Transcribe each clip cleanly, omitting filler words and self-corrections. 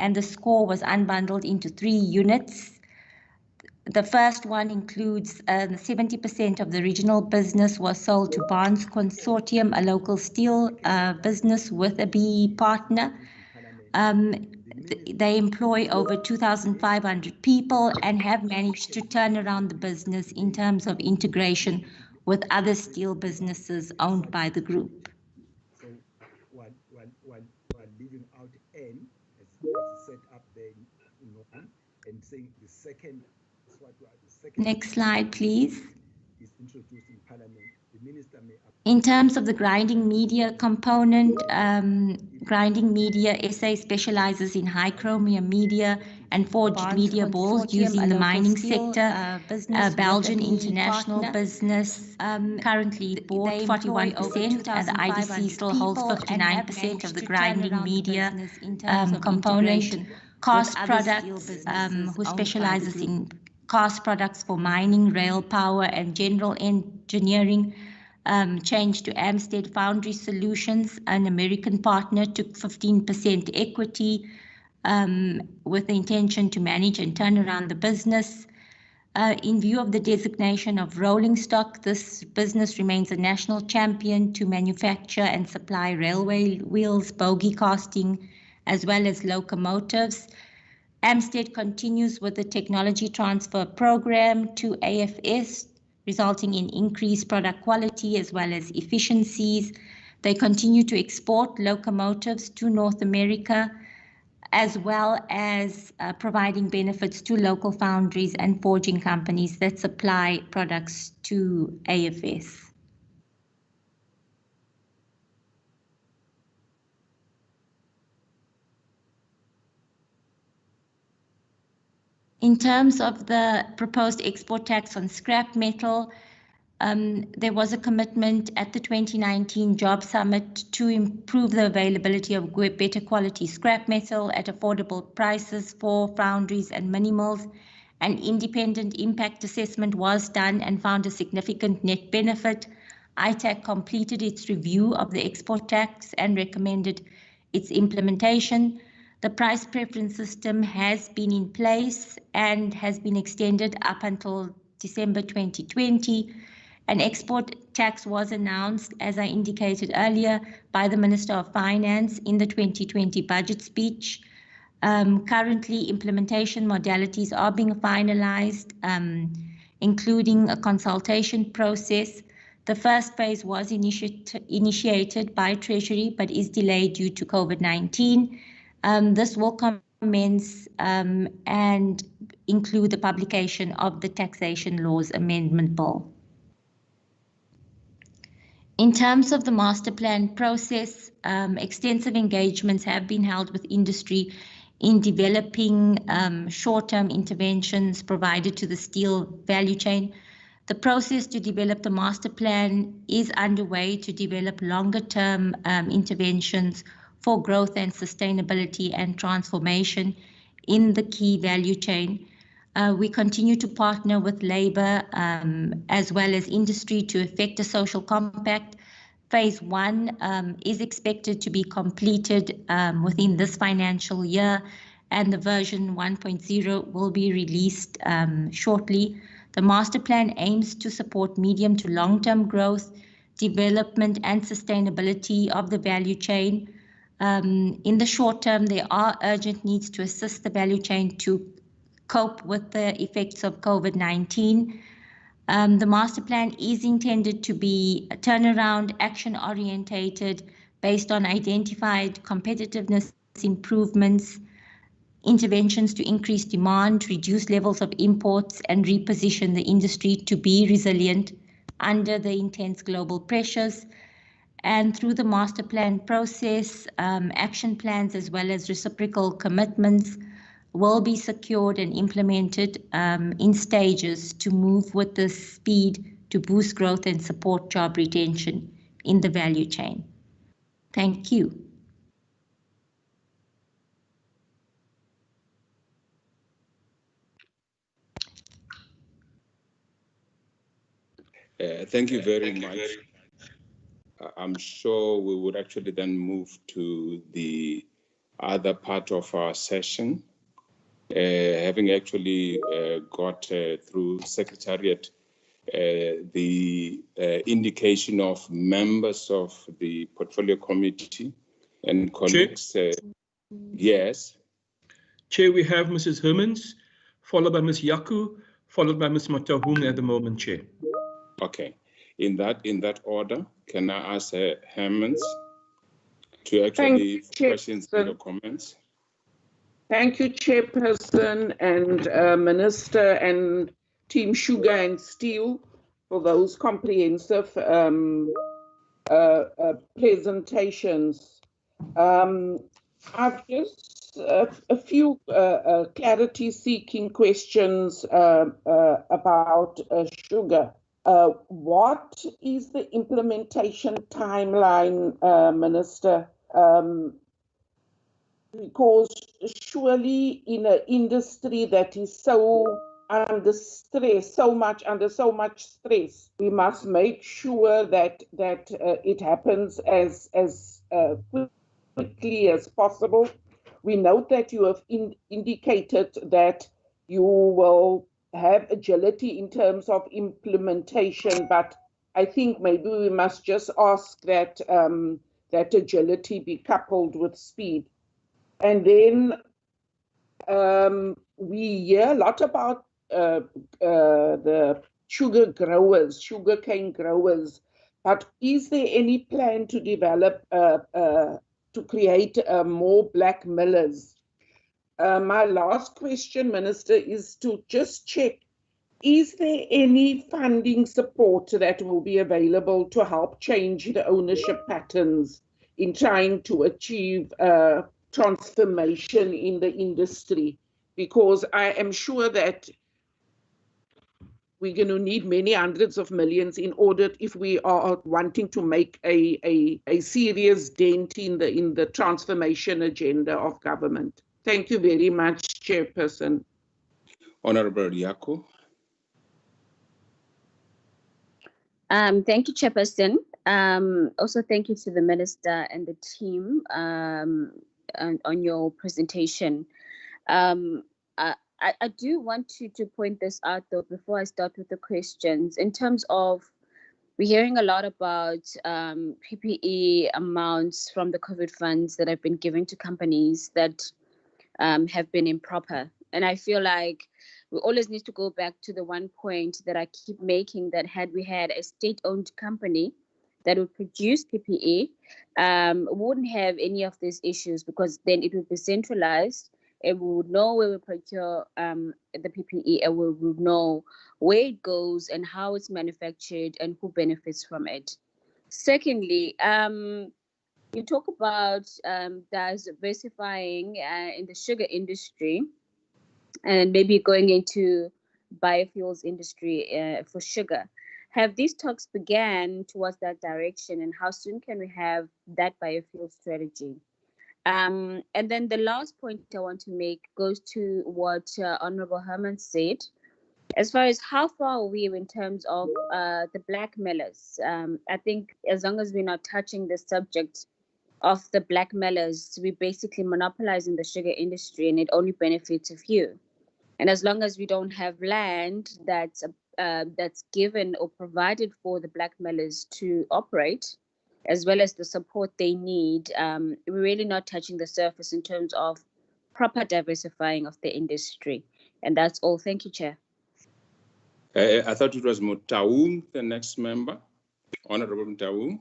and the score was unbundled into 3 units. The first one includes 70% of the regional business was sold to Barnes Consortium, a local steel business with a BE partner. They employ over 2,500 people and have managed to turn around the business in terms of integration with other steel businesses owned by the group. So while leaving out N as set up there in one, and saying the second. Next slide, please. Is introduced in Parliament. The minister may. In terms of the grinding media component, grinding media SA specializes in high chromium media and forged media balls using the mining sector. Belgian international business currently bought 41%, and the IDC still holds 59% of the grinding media component. Cast Products, who specializes in cast products for mining, rail power, and general engineering, changed to Amstead Foundry Solutions. An American partner took 15% equity with the intention to manage and turn around the business. In view of the designation of rolling stock, this business remains a national champion to manufacture and supply railway wheels, bogie casting, as well as locomotives. Amstead continues with the technology transfer program to AFS, resulting in increased product quality as well as efficiencies. They continue to export locomotives to North America, as well as providing benefits to local foundries and forging companies that supply products to AFS. In terms of the proposed export tax on scrap metal, there was a commitment at the 2019 Job Summit to improve the availability of better quality scrap metal at affordable prices for foundries and mini mills. An independent impact assessment was done and found a significant net benefit. ITAC completed its review of the export tax and recommended its implementation. The price preference system has been in place and has been extended up until December 2020. An export tax was announced, as I indicated earlier, by the Minister of Finance in the 2020 budget speech. Currently, implementation modalities are being finalized, including a consultation process. The first phase was initiated by Treasury, but is delayed due to COVID-19. This will commence and include the publication of the Taxation Laws Amendment Bill. In terms of the master plan process, extensive engagements have been held with industry in developing short-term interventions provided to the steel value chain. The process to develop the master plan is underway to develop longer-term interventions for growth and sustainability and transformation in the key value chain. We continue to partner with labor as well as industry to effect a social compact. Phase 1 is expected to be completed within this financial year, and the version 1.0 will be released shortly. The master plan aims to support medium to long-term growth, development and sustainability of the value chain. In the short term, there are urgent needs to assist the value chain to cope with the effects of COVID-19. The master plan is intended to be a turnaround, action-orientated, based on identified competitiveness improvements, interventions to increase demand, reduce levels of imports, and reposition the industry to be resilient under the intense global pressures. And through the master plan process, action plans as well as reciprocal commitments will be secured and implemented in stages to move with the speed to boost growth and support job retention in the value chain. Thank you. Thank you very much. I'm sure we would actually then move to the other part of our session, having actually got through Secretariat the indication of members of the Portfolio Committee and colleagues. Yes. Chair, we have Mrs. Hermans, followed by Ms. Yaku, followed by Ms. Matahung at the moment, Chair. Okay. In that order, can I ask Hermans to actually questions or comments? Thank you, Chairperson and Minister and Team Sugar and Steel for those comprehensive presentations. I've just a few clarity-seeking questions about sugar. What is the implementation timeline, Minister? Because surely in an industry that is so under stress, under so much stress, we must make sure that it happens as quickly as possible. We note that you have indicated that you will have agility in terms of implementation, but I think maybe we must just ask that that agility be coupled with speed. And then we hear a lot about the sugarcane growers, but is there any plan to develop, to create more black millers? My last question, Minister, is to just check, is there any funding support that will be available to help change the ownership patterns in trying to achieve transformation in the industry? Because I am sure that we're going to need many hundreds of millions in order, if we are wanting to make a serious dent in the transformation agenda of government. Thank you very much, Chairperson. Honorable Yaku. Thank you, Chairperson. Also, thank you to the Minister and the team on your presentation. I do want to point this out, though, before I start with the questions. In terms of, we're hearing a lot about PPE amounts from the COVID funds that have been given to companies that have been improper. And I feel like we always need to go back to the one point that I keep making, that had we had a state-owned company that would produce PPE, wouldn't have any of these issues, because then it would be centralized and we would know where we procure the PPE, and we would know where it goes and how it's manufactured and who benefits from it. Secondly, you talk about diversifying in the sugar industry and maybe going into biofuels industry for sugar. Have these talks began towards that direction, and how soon can we have that biofuel strategy? And then the last point I want to make goes to what Honorable Herman said, as far as how far are we in terms of the black millers. I think as long as we're not touching the subject of the black millers, we're basically monopolizing the sugar industry, and it only benefits a few. And as long as we don't have land that's given or provided for the black millers to operate, as well as the support they need, we're really not touching the surface in terms of proper diversifying of the industry. And that's all. Thank you, Chair. I thought it was Mutaung, the next member. Honorable Mutaung.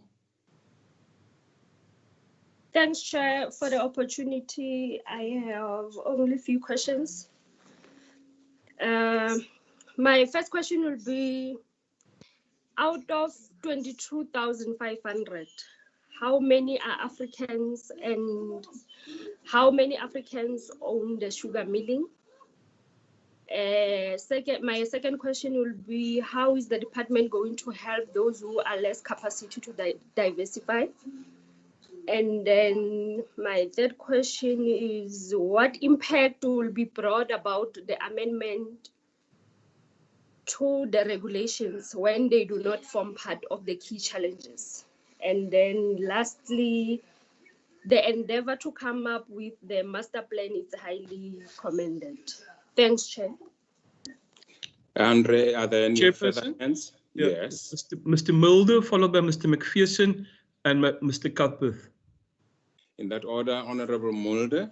Thanks, Chair, for the opportunity. I have only a few questions. My first question will be, out of 22,500, how many are Africans, and how many Africans own the sugar milling? My second question will be, how is the department going to help those who are less capacity to diversify? And then my third question is, what impact will be brought about the amendment to the regulations when they do not form part of the key challenges? And then lastly, the endeavor to come up with the master plan is highly commended. Thanks, Chair. Andre, are there any further Chairperson? hands? Yeah. Yes. Mr. Mulder, followed by Mr. McPherson and Mr. Cuthbert. In that order, Honorable Mulder.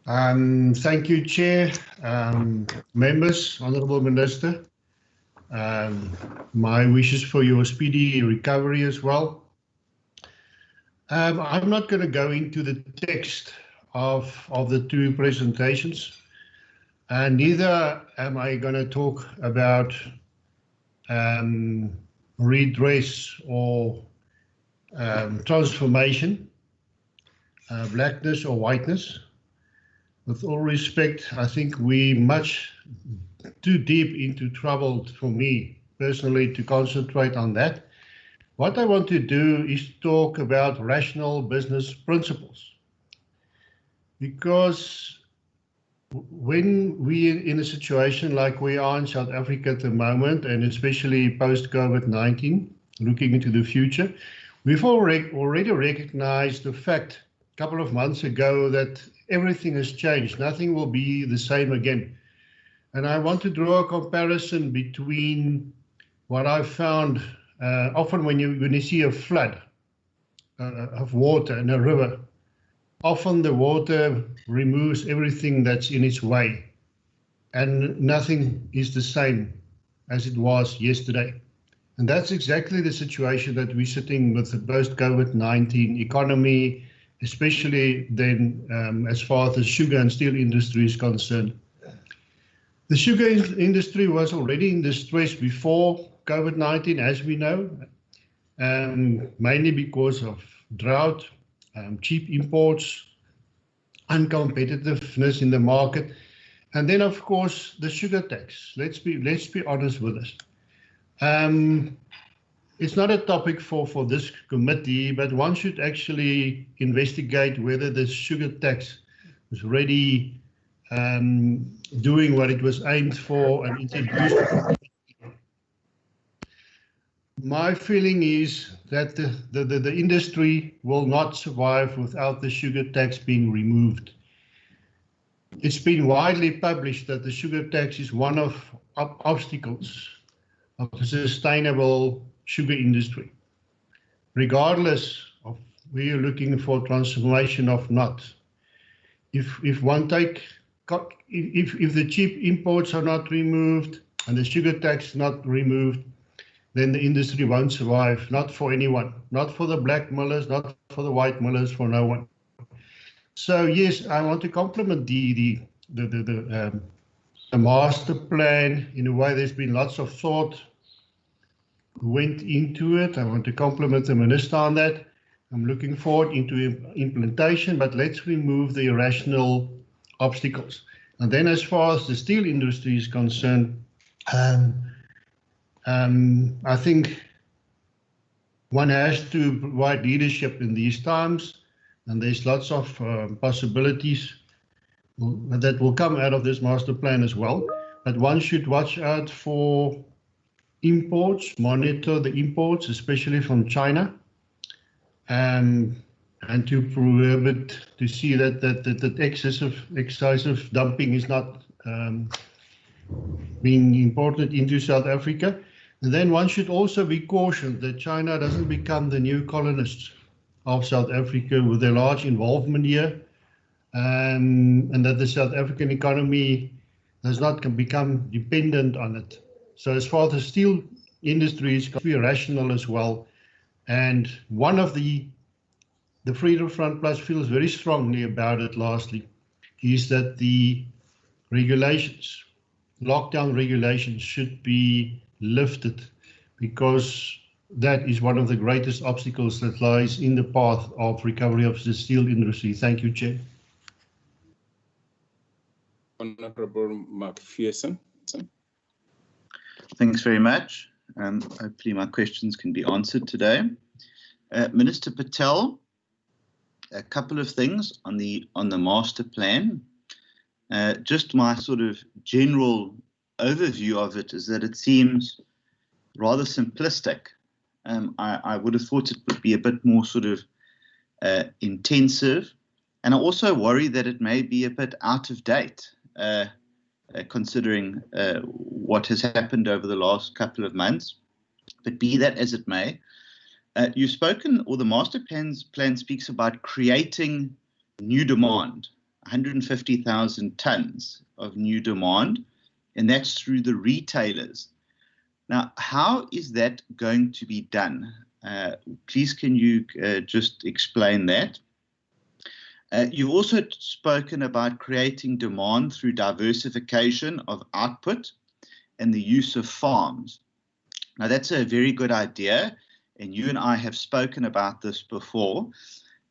Thank you, Chair, members, Honourable Minister. My wishes for your speedy recovery as well. I'm not going to go into the text of the two presentations, and neither am I going to talk about redress or transformation, blackness or whiteness. With all respect, I think we're much too deep into trouble for me personally to concentrate on that. What I want to do is talk about rational business principles. Because when we're in a situation like we are in South Africa at the moment, and especially post-COVID-19, looking into the future, we've already recognized the fact a couple of months ago that everything has changed. Nothing will be the same again. And I want to draw a comparison between what I've found often when you see a flood of water in a river. Often the water removes everything that's in its way, and nothing is the same as it was yesterday. And that's exactly the situation that we're sitting with the post-COVID-19 economy, especially then as far as the sugar and steel industry is concerned. The sugar industry was already in distress before COVID-19, as we know, mainly because of drought, cheap imports, uncompetitiveness in the market, and then of course the sugar tax. Let's be honest with this. It's not a topic for this committee, but one should actually investigate whether the sugar tax was really doing what it was aimed for and introduced. My feeling is that the industry will not survive without the sugar tax being removed. It's been widely published that the sugar tax is one of obstacles of the sustainable sugar industry, regardless of where you're looking for transformation or not. If the cheap imports are not removed and the sugar tax not removed, then the industry won't survive, not for anyone, not for the black millers, not for the white millers, for no one. So yes, I want to compliment the master plan. In a way, there's been lots of thought went into it. I want to compliment the minister on that. I'm looking forward into implementation, but let's remove the irrational obstacles. And then as far as the steel industry is concerned, I think one has to provide leadership in these times, and there's lots of possibilities that will come out of this master plan as well. But one should watch out for imports, monitor the imports, especially from China, and to prohibit, to see that excessive dumping is not being imported into South Africa. And then one should also be cautioned that China doesn't become the new colonists of South Africa with their large involvement here, and that the South African economy does not become dependent on it. So as far as the steel industry is going to be rational as well. And one of the Freedom Front Plus feels very strongly about it lastly, is that the regulations, lockdown regulations, should be lifted, because that is one of the greatest obstacles that lies in the path of recovery of the steel industry. Thank you, Chair. Honorable McPherson. Thanks very much. Hopefully my questions can be answered today. Minister Patel, a couple of things on the master plan. Just my sort of general overview of it is that it seems rather simplistic. I would have thought it would be a bit more sort of intensive, and I also worry that it may be a bit out of date, considering what has happened over the last couple of months. But be that as it may, you've spoken, or the master plan speaks about creating new demand, 150,000 tons of new demand, and that's through the retailers. Now, how is that going to be done? Please, can you just explain that? You've also spoken about creating demand through diversification of output and the use of farms. Now, that's a very good idea, and you and I have spoken about this before,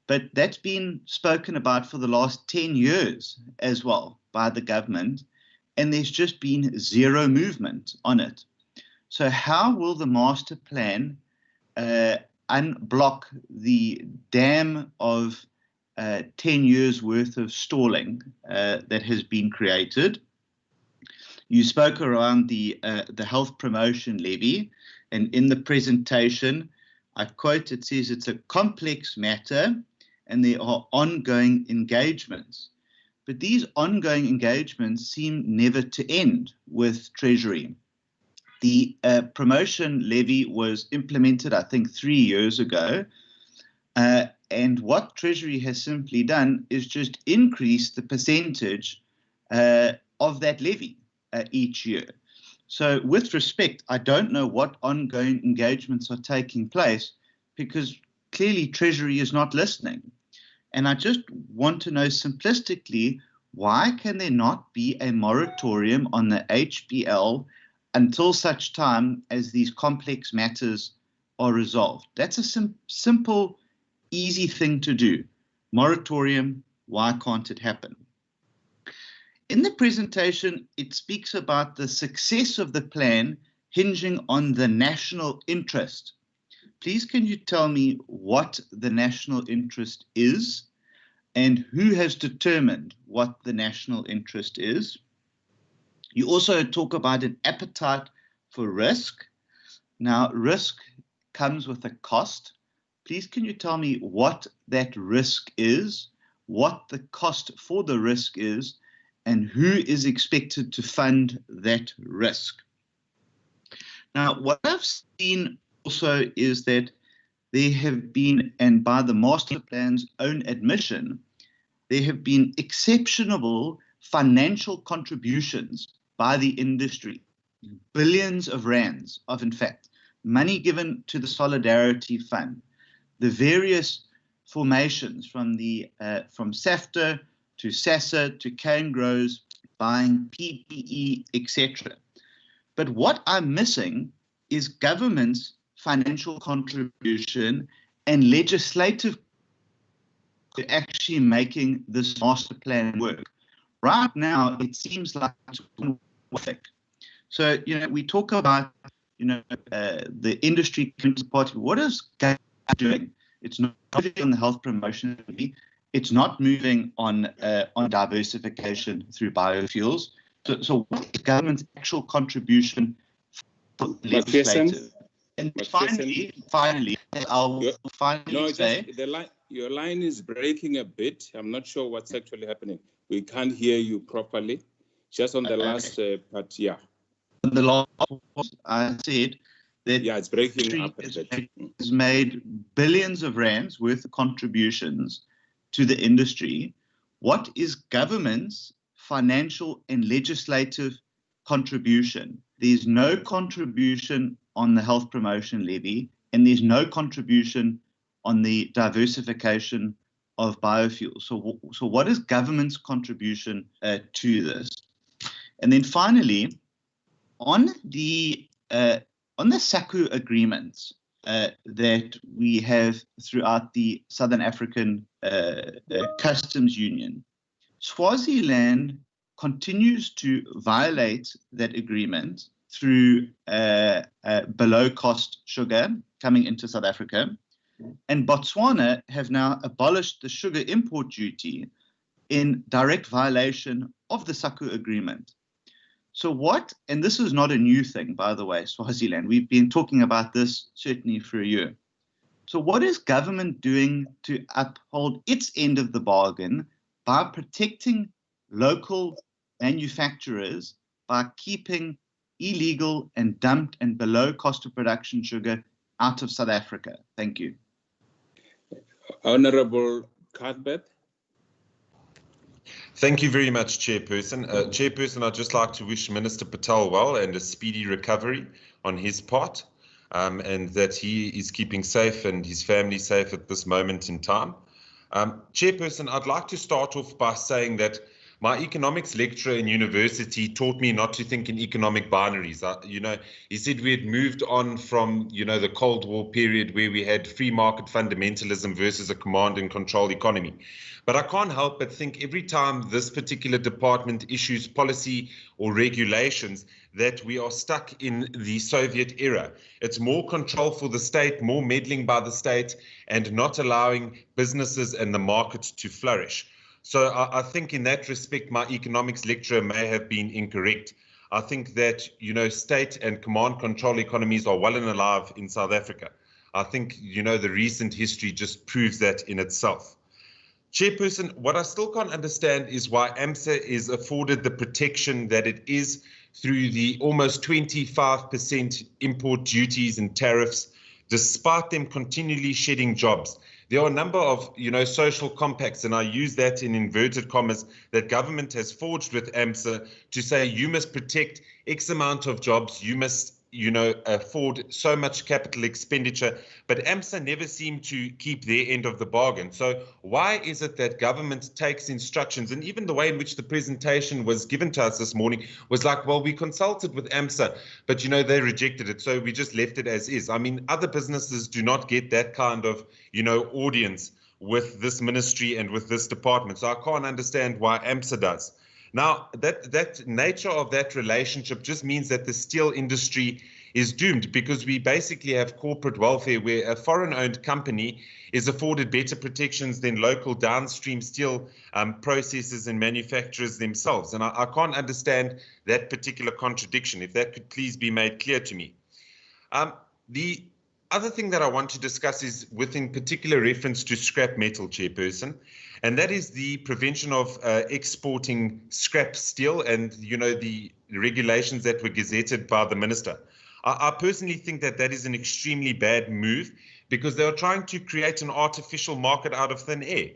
but that's been spoken about for the last 10 years as well by the government, and there's just been zero movement on it. So how will the master plan unblock the dam of 10 years worth of stalling that has been created? You spoke around the health promotion levy, and in the presentation, I quote, it says it's a complex matter and there are ongoing engagements. But these ongoing engagements seem never to end with Treasury. The promotion levy was implemented, I think, 3 years ago. And what Treasury has simply done is just increase the percentage of that levy each year. So with respect, I don't know what ongoing engagements are taking place, because clearly Treasury is not listening. And I just want to know simplistically, why can there not be a moratorium on the HPL until such time as these complex matters are resolved? That's a simple, easy thing to do. Moratorium, why can't it happen? In the presentation, it speaks about the success of the plan hinging on the national interest. Please, can you tell me what the national interest is and who has determined what the national interest is? You also talk about an appetite for risk. Now, risk comes with a cost. Please, can you tell me what that risk is, what the cost for the risk is, and who is expected to fund that risk? Now, what I've seen also is that there have been, and by the master plan's own admission, there have been exceptional financial contributions by the industry, billions of rands of, in fact, money given to the Solidarity Fund, the various formations from SAFTA to SASSA to Cane Grows, buying PPE, etc. But what I'm missing is government's financial contribution and legislative to actually making this master plan work. Right now, it seems like it's one thing. So, we talk about, the industry counterparty. What is government doing? It's not moving on the health promotion levy. It's not moving on diversification through biofuels. So what is government's actual contribution for legislative? And finally, I'll say... Your line is breaking a bit. I'm not sure what's actually happening. We can't hear you properly. Just on the last part, yeah. On the last part, I said that it's breaking up a bit. Has made billions of rands worth of contributions to the industry. What is government's financial and legislative contribution? There's no contribution on the health promotion levy, and there's no contribution on the diversification of biofuels. So what is government's contribution to this? And then finally, on the SACU agreements that we have throughout the Southern African Customs Union, Swaziland continues to violate that agreement through below-cost sugar coming into South Africa. And Botswana have now abolished the sugar import duty in direct violation of the SACU agreement. So what, and this is not a new thing, by the way, Swaziland, we've been talking about this certainly for a year. So what is government doing to uphold its end of the bargain by protecting local manufacturers by keeping illegal and dumped and below cost of production sugar out of South Africa? Thank you. Honorable Cuthbert. Thank you very much, Chairperson. Chairperson, I'd just like to wish Minister Patel well and a speedy recovery on his part, and that he is keeping safe and his family safe at this moment in time. Chairperson, I'd like to start off by saying that my economics lecturer in university taught me not to think in economic binaries. He said we had moved on from, the Cold War period where we had free market fundamentalism versus a command and control economy. But I can't help but think every time this particular department issues policy or regulations that we are stuck in the Soviet era. It's more control for the state, more meddling by the state, and not allowing businesses and the market to flourish. So I think in that respect, my economics lecturer may have been incorrect. I think that, state and command control economies are well and alive in South Africa. I think, the recent history just proves that in itself. Chairperson, what I still can't understand is why AMSA is afforded the protection that it is through the almost 25% import duties and tariffs, despite them continually shedding jobs. There are a number of, social compacts, and I use that in inverted commas, that government has forged with AMSA to say you must protect X amount of jobs, you must, afford so much capital expenditure, but AMSA never seemed to keep their end of the bargain. So why is it that government takes instructions, and even the way in which the presentation was given to us this morning was like, well, we consulted with AMSA, but they rejected it, so we just left it as is. I mean, other businesses do not get that kind of, audience with this ministry and with this department. So I can't understand why AMSA does. Now, that nature of that relationship just means that the steel industry is doomed, because we basically have corporate welfare where a foreign-owned company is afforded better protections than local downstream steel processors and manufacturers themselves. And I can't understand that particular contradiction. If that could please be made clear to me. The other thing that I want to discuss is within particular reference to scrap metal, Chairperson, and that is the prevention of exporting scrap steel and, the regulations that were gazetted by the minister. I personally think that that is an extremely bad move, because they are trying to create an artificial market out of thin air.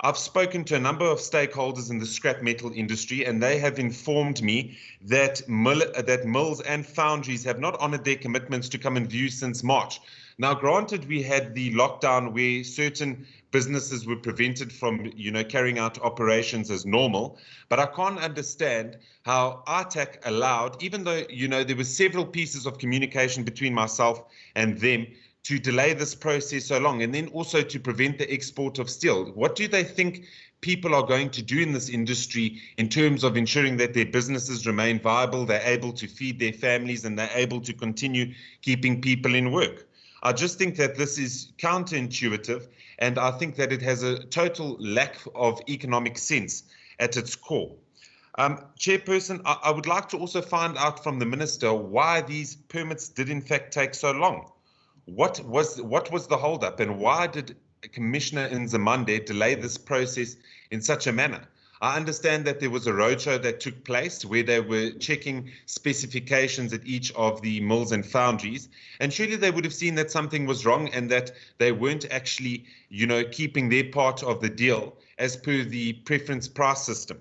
I've spoken to a number of stakeholders in the scrap metal industry, and they have informed me that mills and foundries have not honored their commitments to come and view since March. Now, granted, we had the lockdown where certain businesses were prevented from, carrying out operations as normal, but I can't understand how ITAC allowed, even though, there were several pieces of communication between myself and them, to delay this process so long, and then also to prevent the export of steel. What do they think people are going to do in this industry in terms of ensuring that their businesses remain viable, they're able to feed their families, and they're able to continue keeping people in work? I just think that this is counterintuitive, and I think that it has a total lack of economic sense at its core. Chairperson, I would like to also find out from the minister why these permits did in fact take so long. What was the holdup, and why did Commissioner Nzimande delay this process in such a manner? I understand that there was a roadshow that took place where they were checking specifications at each of the mills and foundries, and surely they would have seen that something was wrong and that they weren't actually, keeping their part of the deal as per the preference price system.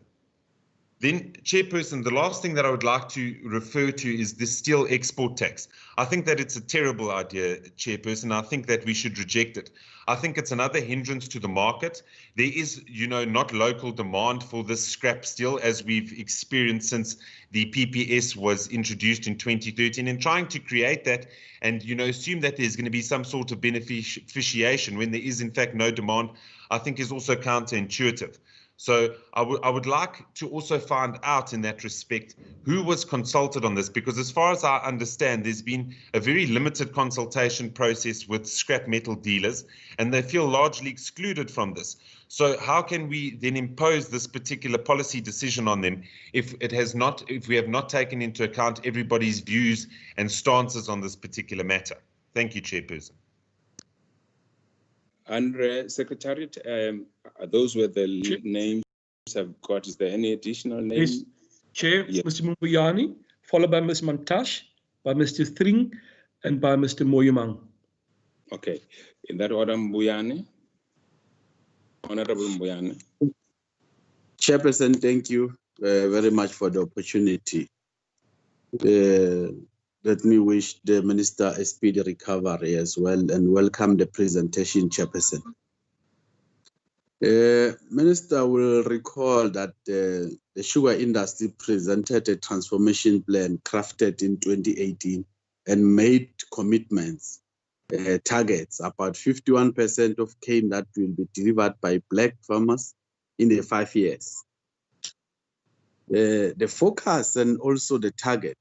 Then, Chairperson, the last thing that I would like to refer to is the steel export tax. I think that it's a terrible idea, Chairperson. I think that we should reject it. I think it's another hindrance to the market. There is, not local demand for this scrap steel, as we've experienced since the PPS was introduced in 2013, and trying to create that and, assume that there's going to be some sort of beneficiation when there is in fact no demand, I think is also counterintuitive. So I would like to also find out in that respect who was consulted on this, because as far as I understand, there's been a very limited consultation process with scrap metal dealers, and they feel largely excluded from this. So how can we then impose this particular policy decision on them if we have not taken into account everybody's views and stances on this particular matter? Thank you, Chairperson. And Secretariat, those were the names I've got. Is there any additional names? Yes, Chair, yes. Mr. Mbuyane, followed by Ms. Mantashe, by Mr. Thring, and by Mr. Moyemang. Okay, in that order, Mbuyane. Honorable Mbuyane. Chairperson, thank you very much for the opportunity. Let me wish the Minister a speedy recovery as well and welcome the presentation, Chairperson. Minister will recall that the sugar industry presented a transformation plan crafted in 2018 and made commitments, targets, about 51% of cane that will be delivered by black farmers in the 5 years. The focus and also the target,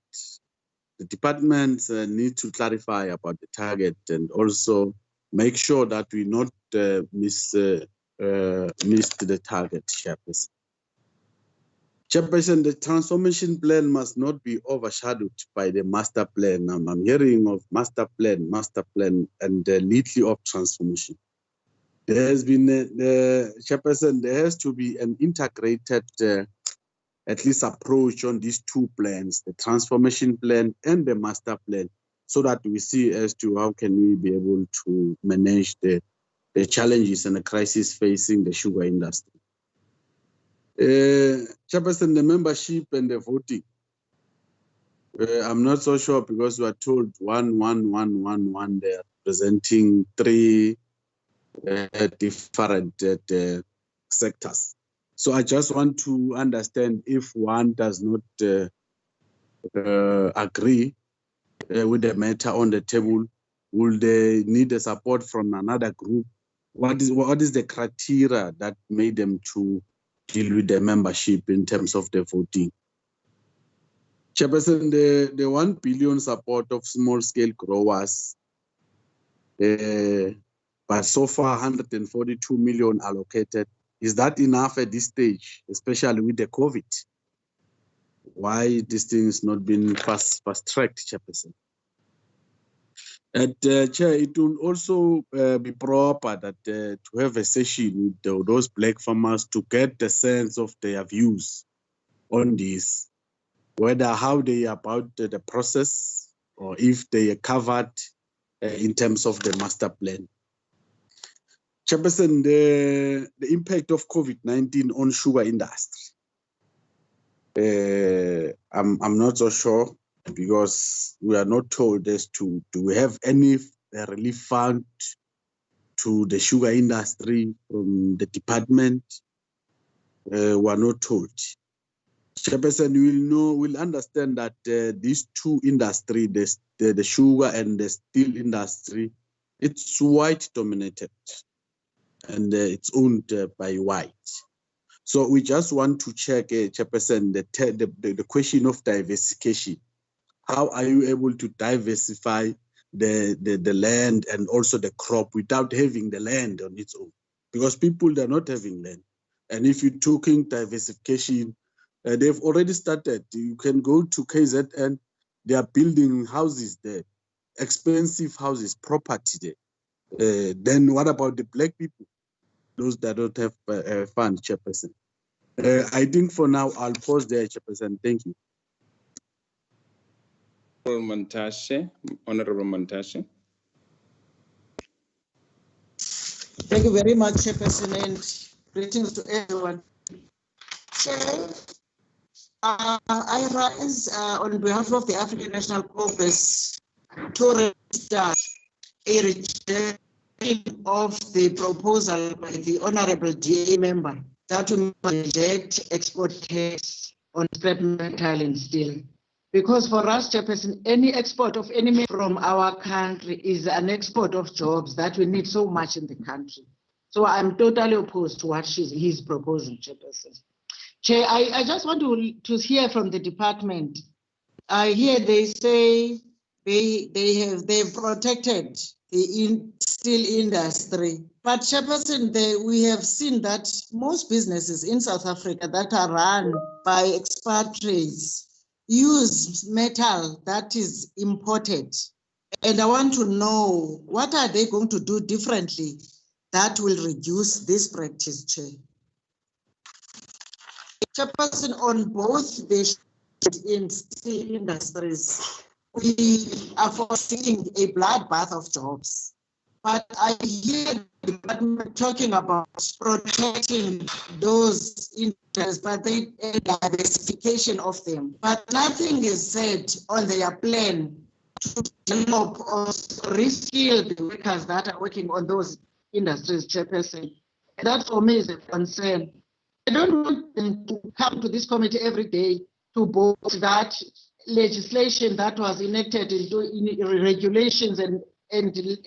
the departments need to clarify about the target and also make sure that we not miss the target, Chairperson. Chairperson, the transformation plan must not be overshadowed by the master plan. I'm hearing of master plan, and little of transformation. There has been, Chairperson, there has to be an integrated at least approach on these two plans, the transformation plan and the master plan, so that we see as to how can we be able to manage the challenges and the crisis facing the sugar industry. Chairperson, the membership and the voting, I'm not so sure because we are told 1, 1, 1, 1, 1, they're presenting 3 different sectors. So I just want to understand if one does not agree with the matter on the table, will they need the support from another group? What is the criteria that made them to deal with the membership in terms of the voting? Chairperson, the 1 billion support of small-scale growers, but so far 142 million allocated. Is that enough at this stage, especially with the COVID? Why this thing is not being fast-tracked, Chairperson? And Chair, it will also be proper that to have a session with those black farmers to get the sense of their views on this, whether how they are about the process or if they are covered in terms of the master plan. Chairperson, the impact of COVID-19 on sugar industry. I'm not so sure because we are not told as to do we have any relief fund to the sugar industry from the department. We are not told. Chairperson, we'll understand that these two industries, the sugar and the steel industry, it's white dominated. And it's owned by white. So we just want to check, Chairperson, the question of diversification. How are you able to diversify the land and also the crop without having the land on its own? Because people are not having land. And if you're talking diversification, they've already started. You can go to KZN, they are building houses there, expensive houses, property there. Then what about the black people? Those that don't have fund, Chairperson. I think for now, I'll pause there, Chairperson. Thank you. Honorable Mantashe. Thank you very much, Chairperson, and greetings to everyone. Chair, I rise on behalf of the African National Congress to register a rejection of the proposal by the Honorable DA member that we reject export tax on scrap metal and steel. Because for us, Chairperson, any export of any from our country is an export of jobs that we need so much in the country. So I'm totally opposed to what he's proposing, Chairperson. Chair, I just want to hear from the department. I hear they say they've protected the steel industry. But Chairperson, we have seen that most businesses in South Africa that are run by expatriates use metal that is imported. And I want to know, what are they going to do differently that will reduce this practice, Chair. Chairperson, on both the in steel industries, we are foreseeing a bloodbath of jobs. But I hear the department talking about protecting those interests, but they diversification of them. But nothing is said on their plan to develop or reskill the workers that are working on those industries, Chairperson. And that for me is a concern. I don't want them to come to this committee every day to boast that legislation that was enacted in regulations and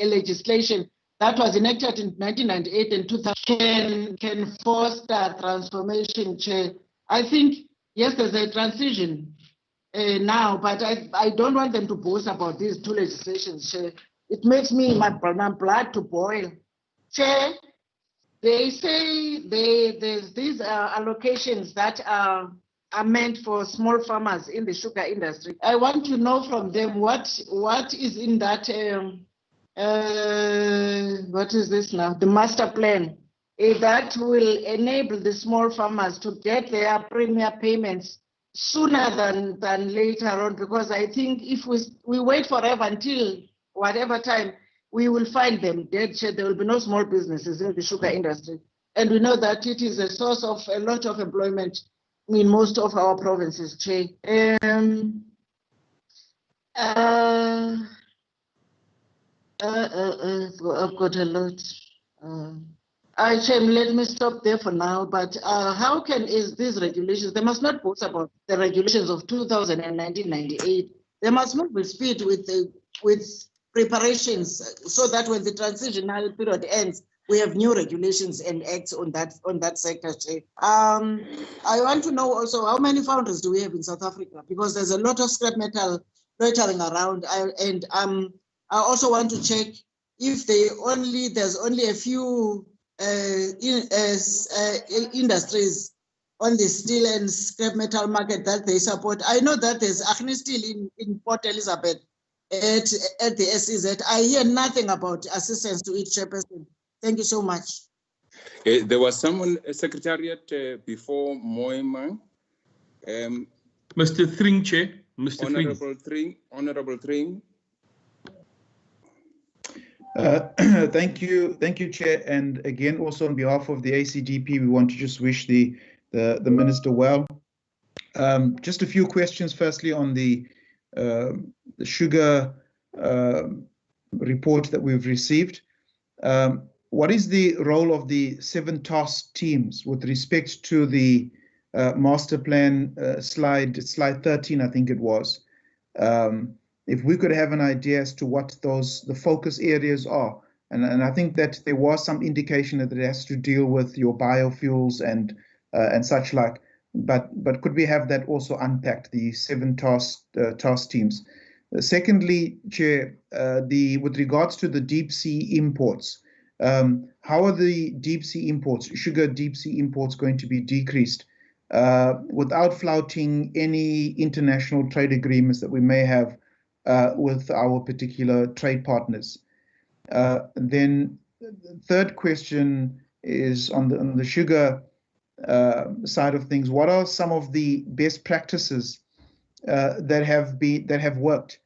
legislation that was enacted in 1998 and 2000 can foster transformation, Chair. I think, yes, there's a transition now, but I don't want them to boast about these two legislations, Chair. It makes me my blood to boil. Chair, they say there's these allocations that are meant for small farmers in the sugar industry. I want to know from them what is in that, what is this now? The master plan that will enable the small farmers to get their premier payments sooner than later on, because I think if we wait forever until whatever time, we will find them dead. There will be no small businesses in the sugar industry. And we know that it is a source of a lot of employment in most of our provinces, Chair. I've got a lot. Chair, let me stop there for now, but how can these regulations, they must not boast about the regulations of 2000 and 1998. They must move with speed with preparations so that when the transitional period ends, we have new regulations and acts on that sector, Chair. I want to know also how many foundries do we have in South Africa, because there's a lot of scrap metal loitering around, and I also want to check if there's only a few industries on the steel and scrap metal market that they support. I know that there's Agni Steel in Port Elizabeth at the SEZ. I hear nothing about assistance to each Chairperson. Thank you so much. There was someone, Secretariat, before Moima. Mr. Thring, Chair. Mr. Honorable Thring. Thank you, Chair. And again, also on behalf of the ACDP, we want to just wish the Minister well. Just a few questions. Firstly, on the sugar report that we've received. What is the role of the 7 task teams with respect to the master plan slide 13, I think it was? If we could have an idea as to what the focus areas are, and I think that there was some indication that it has to deal with your biofuels and such like, but could we have that also unpacked, the 7 task teams? Secondly, Chair, with regards to the deep sea imports, how are the deep sea imports, sugar deep sea imports, going to be decreased without flouting any international trade agreements that we may have with our particular trade partners? Then the third question is on the sugar side of things. What are some of the best practices that have worked?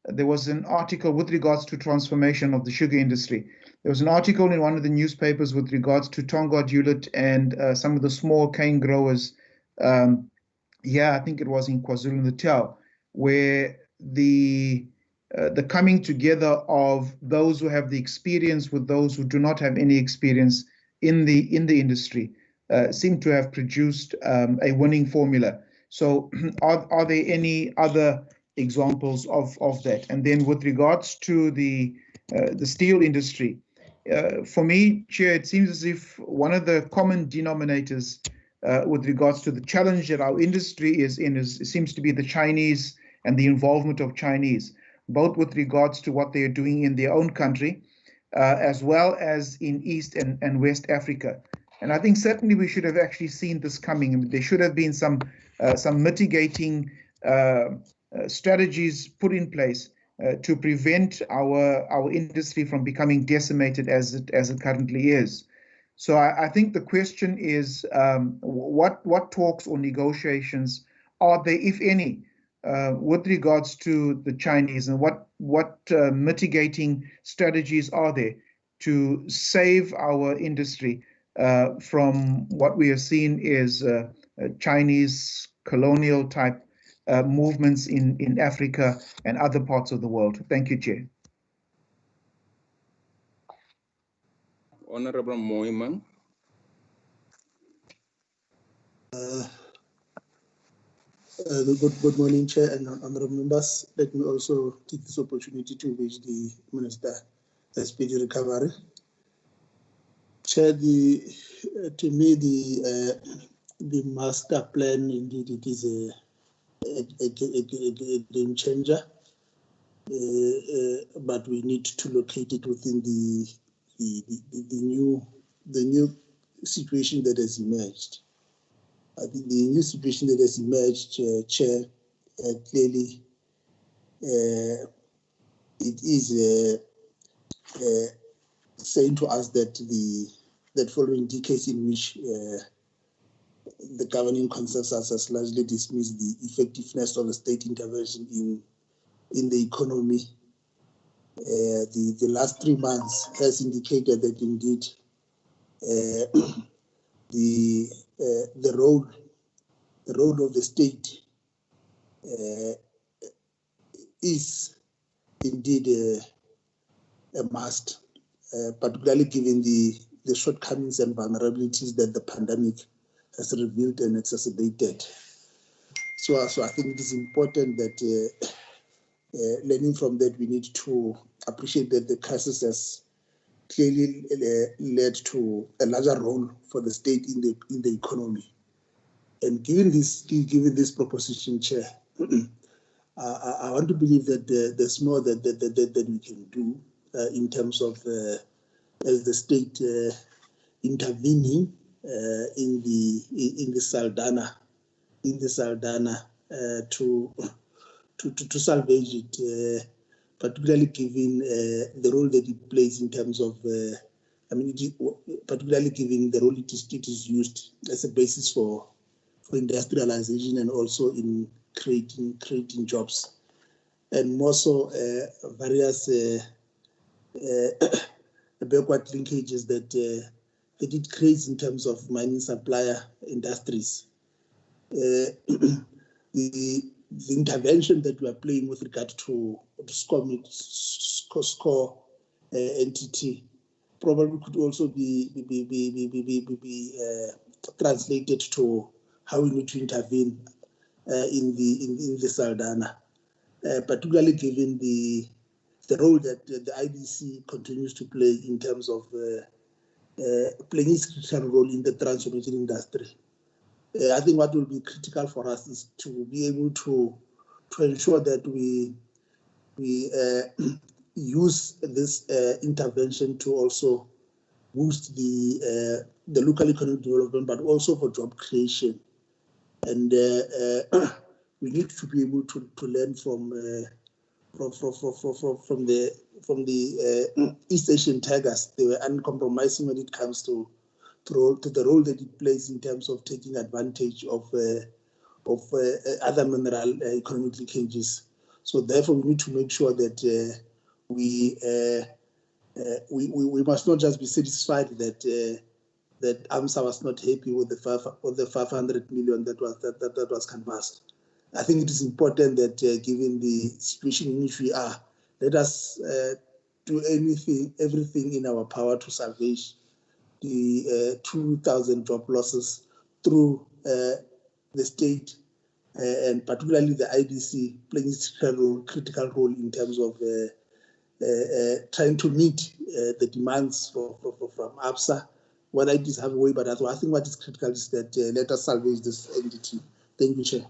There was an article with regards to transformation of the sugar industry. There was an article in one of the newspapers with regards to Tongaat Hulett and some of the small cane growers. I think it was in KwaZulu-Natal, where the coming together of those who have the experience with those who do not have any experience in the industry seem to have produced a winning formula. So are there any other examples of that? And then with regards to the steel industry, for me, Chair, it seems as if one of the common denominators with regards to the challenge that our industry is in seems to be the Chinese and the involvement of Chinese, both with regards to what they are doing in their own country, as well as in East and West Africa. And I think certainly we should have actually seen this coming. There should have been some mitigating strategies put in place to prevent our industry from becoming decimated as it currently is. So I think the question is, what talks or negotiations are there, if any, with regards to the Chinese, and what mitigating strategies are there to save our industry from what we have seen is Chinese colonial type movements in Africa and other parts of the world. Thank you, Chair. Honorable Moiman. Good morning, Chair and honorable members. Let me also take this opportunity to wish the Minister a speedy recovery. Chair, to me, the master plan, indeed, it is a game changer, but we need to locate it within the new situation that has emerged. I think the new situation that has emerged, Chair, clearly it is saying to us that following decades in which the governing consensus has largely dismissed the effectiveness of the state intervention in the economy, the last 3 months has indicated that indeed the role of the state is indeed a must, particularly given the shortcomings and vulnerabilities that the pandemic has revealed and exacerbated. So I think it is important that learning from that, we need to appreciate that the crisis has clearly led to a larger role for the state in the economy. And given this proposition, Chair, I want to believe that there's more that we can do in terms of as the state intervening in the Saldanha to salvage it, particularly given the role that it plays in terms of, particularly given the role it is used as a basis for industrialization and also in creating jobs, and more so various backward linkages that it creates in terms of mining supplier industries. The intervention that we are playing with regard to SCORE entity probably could also be translated to how we need to intervene in the Saldanha, particularly given the role that the IDC continues to play in terms of playing its critical role in the transformation industry. I think what will be critical for us is to be able to ensure that we use this intervention to also boost the local economic development, but also for job creation. And we need to be able to learn from the East Asian tigers. They were uncompromising when it comes to the role that it plays in terms of taking advantage of other mineral economic linkages. So therefore, we need to make sure that we must not just be satisfied that AMSA was not happy with the 500 million that was canvassed. I think it is important that given the situation in which we are, let us do everything in our power to salvage the 2,000 job losses through the state and particularly the IDC playing its critical role in terms of trying to meet the demands from ABSA. Whether it is halfway, but I think what is critical is that let us salvage this entity. Thank you, Chair.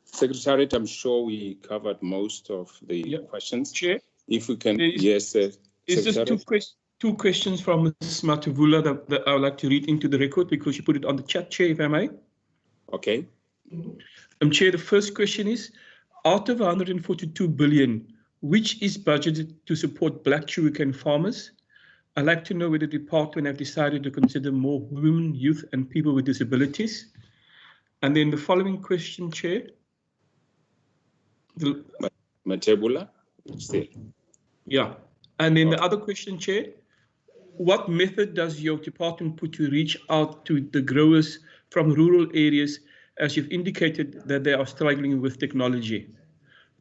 Secretariat, I'm sure we covered most of the questions. Chair, if we can, yes, is this two questions from Ms. Matuvula that I would like to read into the record because you put it on the chat, Chair, if I may? Okay. Chair, the first question is, out of 142 billion, which is budgeted to support black sugarcane farmers? I'd like to know whether the department have decided to consider more women, youth, and people with disabilities. And then the following question, Chair. Matebula, still. Yeah. And then the other question, Chair. What method does your department put to reach out to the growers from rural areas, as you've indicated that they are struggling with technology?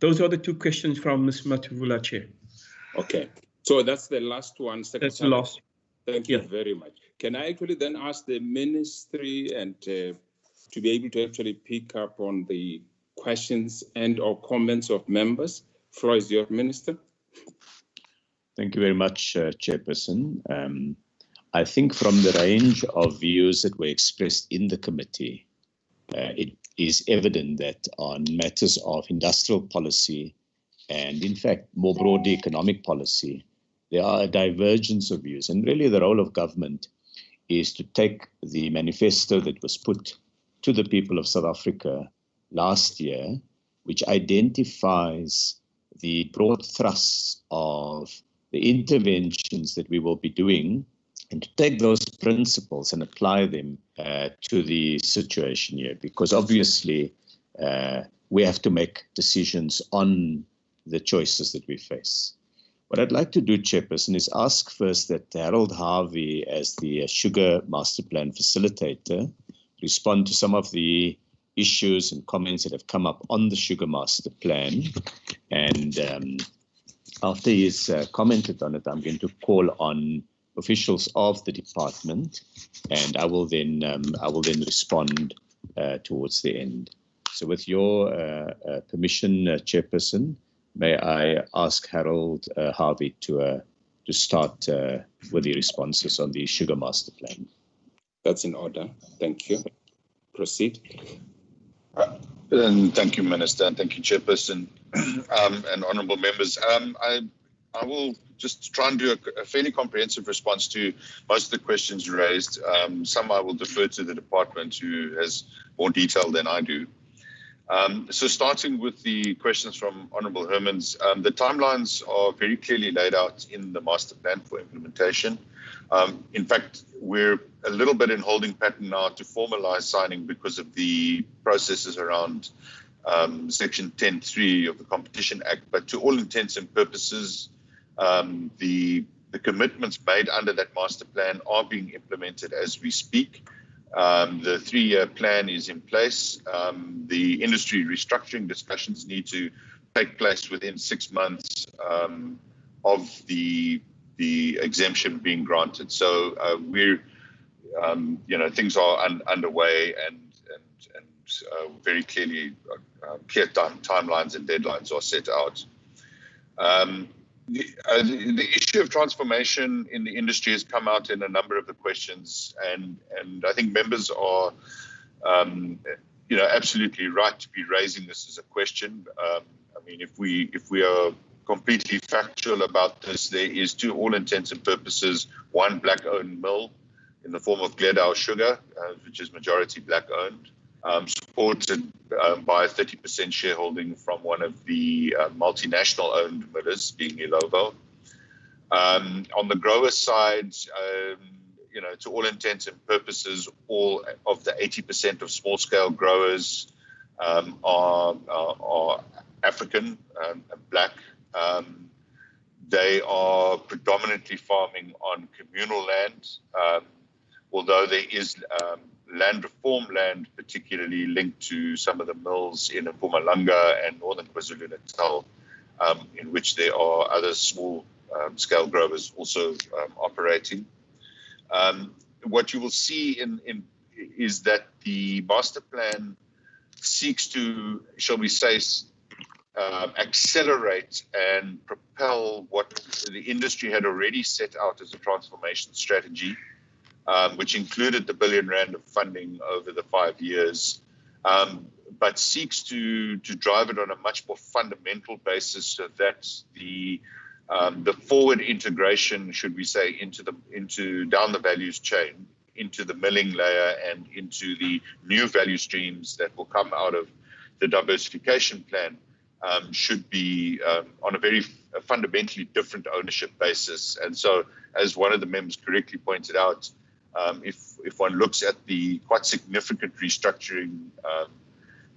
Those are the two questions from Ms. Matebula, Chair. Okay. So that's the last one. That's the last. Thank you very much. Can I actually then ask the ministry and to be able to actually pick up on the questions and or comments of members? Floor is yours, Minister. Thank you very much, Chairperson. I think from the range of views that were expressed in the committee, it is evident that on matters of industrial policy and, in fact, more broadly economic policy, there are a divergence of views. And really the role of government is to take the manifesto that was put to the people of South Africa last year, which identifies the broad thrusts of the interventions that we will be doing, and to take those principles and apply them to the situation here, because obviously we have to make decisions on the choices that we face. What I'd like to do, Chairperson, is ask first that Harold Harvey, as the Sugar Master Plan facilitator, respond to some of the issues and comments that have come up on the Sugar Master Plan. And after he's commented on it, I'm going to call on officials of the department, and I will then respond towards the end. So with your permission, Chairperson, may I ask Harold Harvey to start with the responses on the Sugar Master Plan. That's in order. Thank you. Proceed. And thank you, Minister, and thank you, Chairperson, and honourable members. I will just try and do a fairly comprehensive response to most of the questions raised. Some I will defer to the department, who has more detail than I do. So starting with the questions from Honourable Hermans, the timelines are very clearly laid out in the master plan for implementation. In fact, we're a little bit in holding pattern now to formalize signing because of the processes around Section 10.3 of the Competition Act. But to all intents and purposes, the commitments made under that master plan are being implemented as we speak. The 3-year plan is in place. The industry restructuring discussions need to take place within 6 months of the exemption being granted. So we're, things are underway, and very clearly clear timelines and deadlines are set out. The issue of transformation in the industry has come out in a number of the questions, and I think members are, absolutely right to be raising this as a question. I mean, if we are completely factual about this, there is, to all intents and purposes, one black-owned mill in the form of Gledhow Sugar, which is majority black-owned, supported by a 30% shareholding from one of the multinational-owned millers, being Illovo. On the grower side, to all intents and purposes, all of the 80% of small-scale growers are African and black. They are predominantly farming on communal land, although there is land reform land, particularly linked to some of the mills in Mpumalanga and northern KwaZulu-Natal, in which there are other small scale growers also operating. What you will see is that the master plan seeks to, shall we say, accelerate and propel what the industry had already set out as a transformation strategy, which included the R1 billion of funding over the 5 years, but seeks to drive it on a much more fundamental basis, so that the forward integration, should we say, into down the values chain, into the milling layer and into the new value streams that will come out of the diversification plan, should be on a very fundamentally different ownership basis. And so, as one of the members correctly pointed out, if one looks at the quite significant restructuring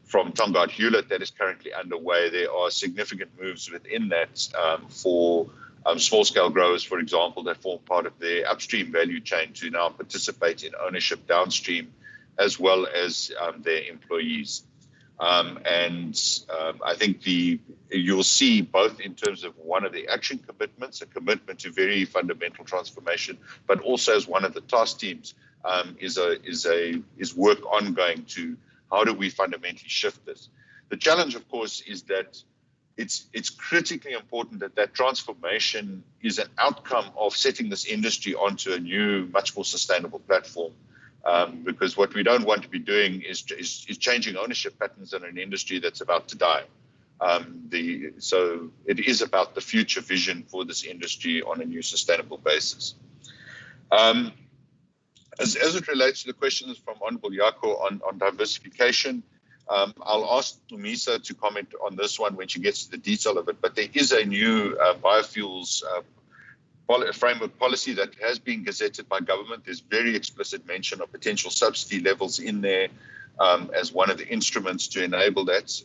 from Tongaat Hewlett that is currently underway, there are significant moves within that for small-scale growers, for example, that form part of their upstream value chain to now participate in ownership downstream, as well as their employees. I think you'll see both in terms of one of the action commitments, a commitment to very fundamental transformation, but also as one of the task teams is work ongoing to how do we fundamentally shift this. The challenge, of course, is that it's critically important that that transformation is an outcome of setting this industry onto a new, much more sustainable platform. Because what we don't want to be doing is changing ownership patterns in an industry that's about to die. So it is about the future vision for this industry on a new sustainable basis. As it relates to the questions from Honorable Yako on diversification, I'll ask Dumisa to comment on this one when she gets to the detail of it, but there is a new biofuels framework policy that has been gazetted by government. There's very explicit mention of potential subsidy levels in there as one of the instruments to enable that.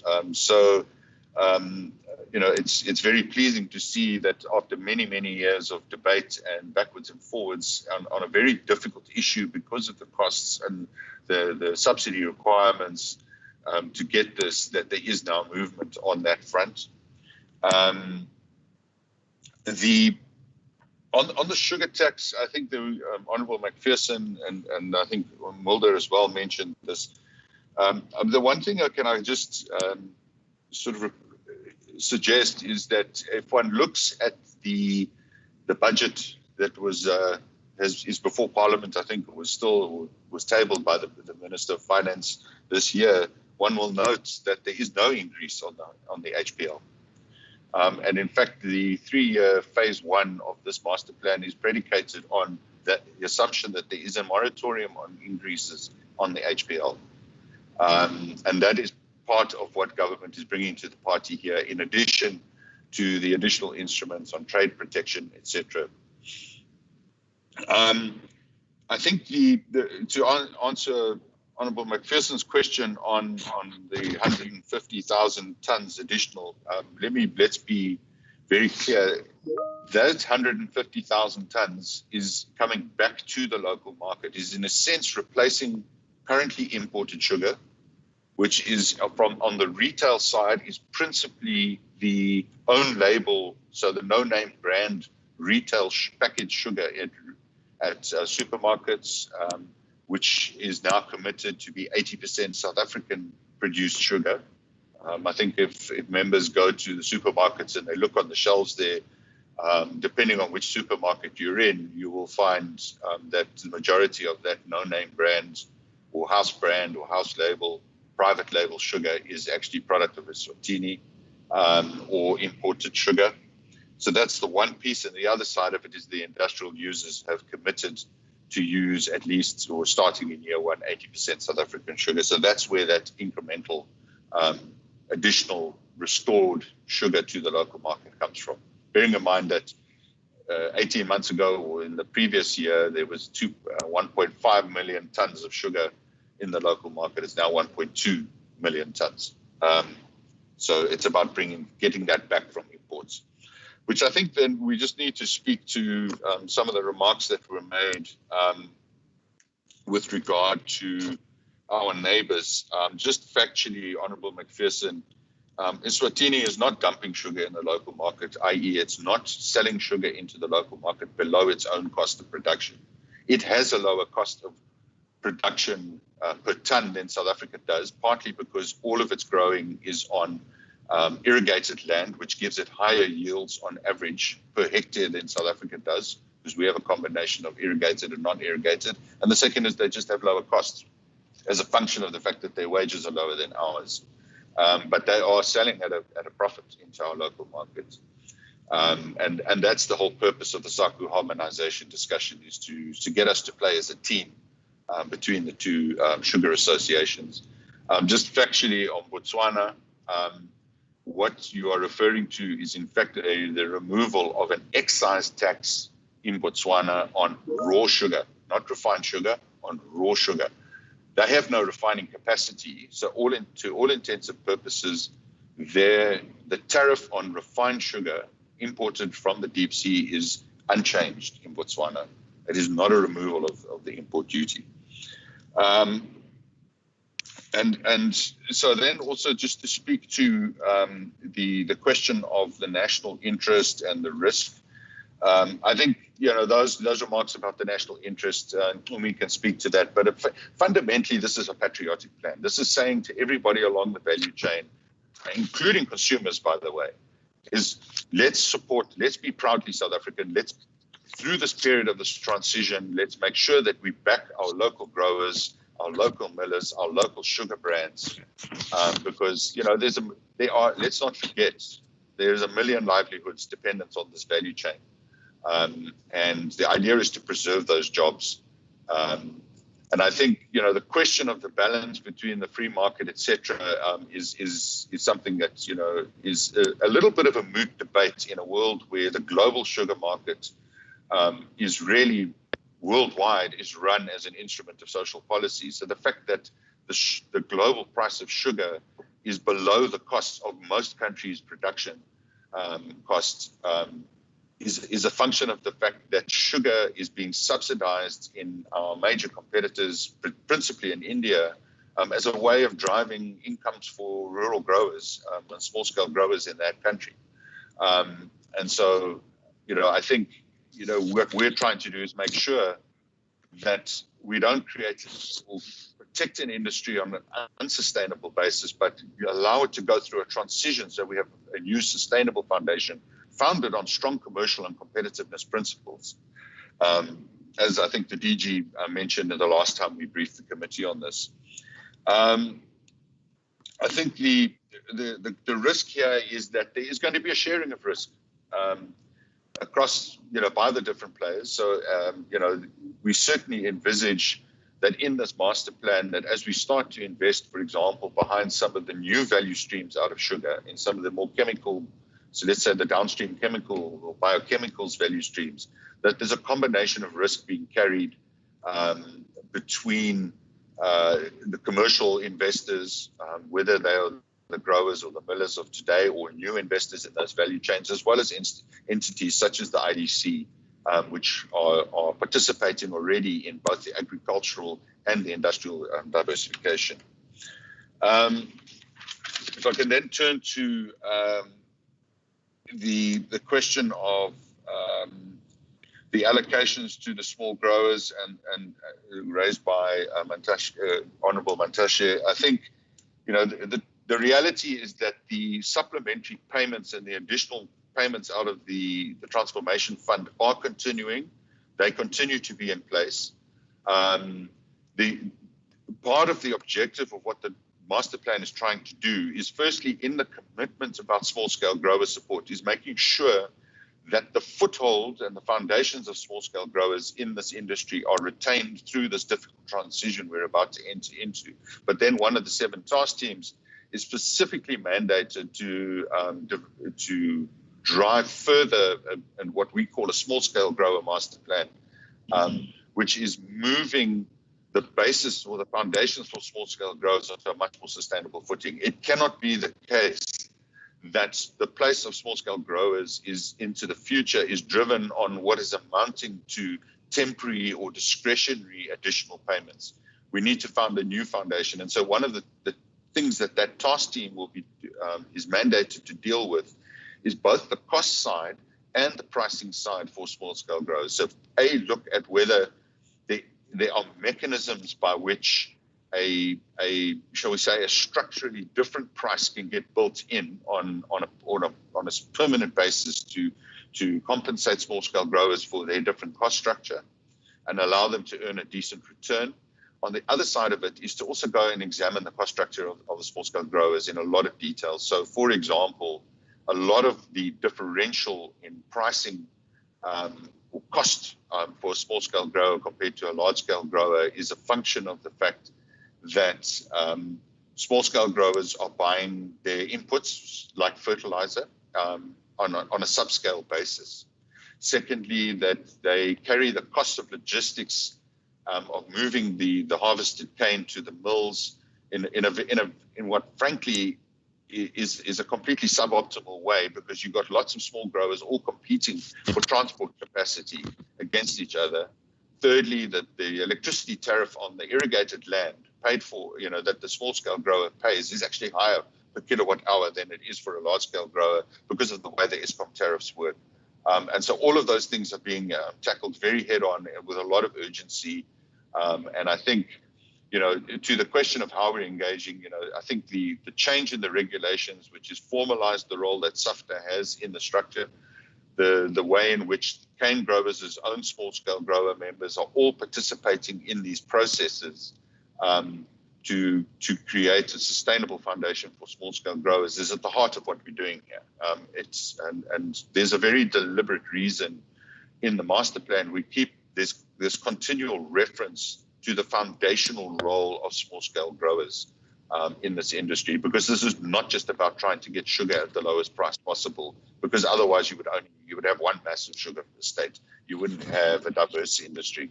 It's very pleasing to see that after many, many years of debate and backwards and forwards on a very difficult issue because of the costs and the subsidy requirements to get this, that there is now movement on that front. On the sugar tax, I think the Honourable McPherson and I think Mulder as well mentioned this. The one thing can I just sort of suggest is that if one looks at the budget that is before Parliament, I think it was tabled by the Minister of Finance this year, one will note that there is no increase on the HPL. And in fact, the 3-year phase 1 of this master plan is predicated on the assumption that there is a moratorium on increases on the HPL. And that is part of what government is bringing to the party here, in addition to the additional instruments on trade protection, etc. I think to answer Honourable McPherson's question on the 150,000 tonnes additional, let's be very clear. That 150,000 tonnes is coming back to the local market, is in a sense replacing currently imported sugar, which is on the retail side is principally the own label, so the no-name brand retail packaged sugar at supermarkets, which is now committed to be 80% South African produced sugar. I think if members go to the supermarkets and they look on the shelves there, depending on which supermarket you're in, you will find that the majority of that no-name brand or house brand or house label, private label sugar is actually product of Eswatini or imported sugar. So that's the one piece. And the other side of it is the industrial users have committed to use at least, or starting in year 1, 80% South African sugar. So that's where that incremental additional restored sugar to the local market comes from. Bearing in mind that 18 months ago, or in the previous year, there was 1.5 million tons of sugar in the local market. It's now 1.2 million tons. So it's about getting that back from imports, which I think then we just need to speak to some of the remarks that were made with regard to our neighbors. Just factually, Honourable McPherson, Eswatini is not dumping sugar in the local market, i.e. it's not selling sugar into the local market below its own cost of production. It has a lower cost of production per ton than South Africa does, partly because all of its growing is on irrigated land, which gives it higher yields on average per hectare than South Africa does, because we have a combination of irrigated and non-irrigated. And the second is they just have lower costs as a function of the fact that their wages are lower than ours. But they are selling at a profit into our local markets. And that's the whole purpose of the SACU harmonization discussion, is to get us to play as a team between the two sugar associations. Just factually on Botswana, what you are referring to is in fact the removal of an excise tax in Botswana on raw sugar, not refined sugar, on raw sugar. They have no refining capacity, so to all intents and purposes, the tariff on refined sugar imported from the deep sea is unchanged in Botswana. It is not a removal of the import duty. And so then also just to speak to the question of the national interest and the risk, I think, those remarks about the national interest, we can speak to that, but fundamentally this is a patriotic plan. This is saying to everybody along the value chain, including consumers, by the way, is let's be proudly South African, through this period of this transition, let's make sure that we back our local growers, our local millers, our local sugar brands, because let's not forget, there's 1 million livelihoods dependent on this value chain, and the idea is to preserve those jobs. And I think the question of the balance between the free market, etc., is something that is a little bit of a moot debate in a world where the global sugar market is really worldwide is run as an instrument of social policy. So the fact that the global price of sugar is below the cost of most countries' production costs is a function of the fact that sugar is being subsidized in our major competitors, principally in India, as a way of driving incomes for rural growers and small-scale growers in that country. And so, I think, what we're trying to do is make sure that we don't create or protect an industry on an unsustainable basis, but allow it to go through a transition so we have a new sustainable foundation founded on strong commercial and competitiveness principles. As I think the DG mentioned the last time we briefed the committee on this. I think the risk here is that there is going to be a sharing of risk across, by the different players. So, we certainly envisage that in this master plan, that as we start to invest, for example, behind some of the new value streams out of sugar, in some of the more chemical, so let's say the downstream chemical or biochemicals value streams, that there's a combination of risk being carried between the commercial investors, whether they are the growers or the millers of today or new investors in those value chains, as well as entities such as the IDC, which are participating already in both the agricultural and the industrial diversification. If I can then turn to the question of the allocations to the small growers and raised by Honourable Mantashe, I think the reality is that the supplementary payments and the additional payments out of the Transformation Fund are continuing. They continue to be in place. The part of the objective of what the master plan is trying to do is, firstly, in the commitment about small-scale grower support, is making sure that the foothold and the foundations of small-scale growers in this industry are retained through this difficult transition we're about to enter into. But then one of the 7 task teams is specifically mandated to drive further and what we call a small-scale grower master plan, which is moving the basis or the foundations for small-scale growers onto a much more sustainable footing. It cannot be the case that the place of small-scale growers is into the future is driven on what is amounting to temporary or discretionary additional payments. We need to found a new foundation. And so one of the things that task team will be is mandated to deal with is both the cost side and the pricing side for small-scale growers. So, look at whether there are mechanisms by which shall we say, a structurally different price can get built in on a permanent basis to compensate small-scale growers for their different cost structure and allow them to earn a decent return. On the other side of it is to also go and examine the cost structure of the small-scale growers in a lot of detail. So, for example, a lot of the differential in pricing or cost for a small-scale grower compared to a large-scale grower is a function of the fact that small-scale growers are buying their inputs like fertilizer on a subscale basis. Secondly, that they carry the cost of logistics of moving the harvested cane to the mills in what frankly is a completely suboptimal way, because you've got lots of small growers all competing for transport capacity against each other. Thirdly, that the electricity tariff on the irrigated land paid for, that the small scale grower pays is actually higher per kilowatt hour than it is for a large scale grower because of the way the ESCOM tariffs work. And so all of those things are being tackled very head on with a lot of urgency. And I think, to the question of how we're engaging, I think the change in the regulations, which has formalized the role that SAFTA has in the structure, the way in which cane growers' own small-scale grower members are all participating in these processes to create a sustainable foundation for small-scale growers is at the heart of what we're doing here. And there's a very deliberate reason in the master plan. We keep this continual reference to the foundational role of small-scale growers in this industry, because this is not just about trying to get sugar at the lowest price possible, because otherwise you would have one massive sugar estate. You wouldn't have a diverse industry.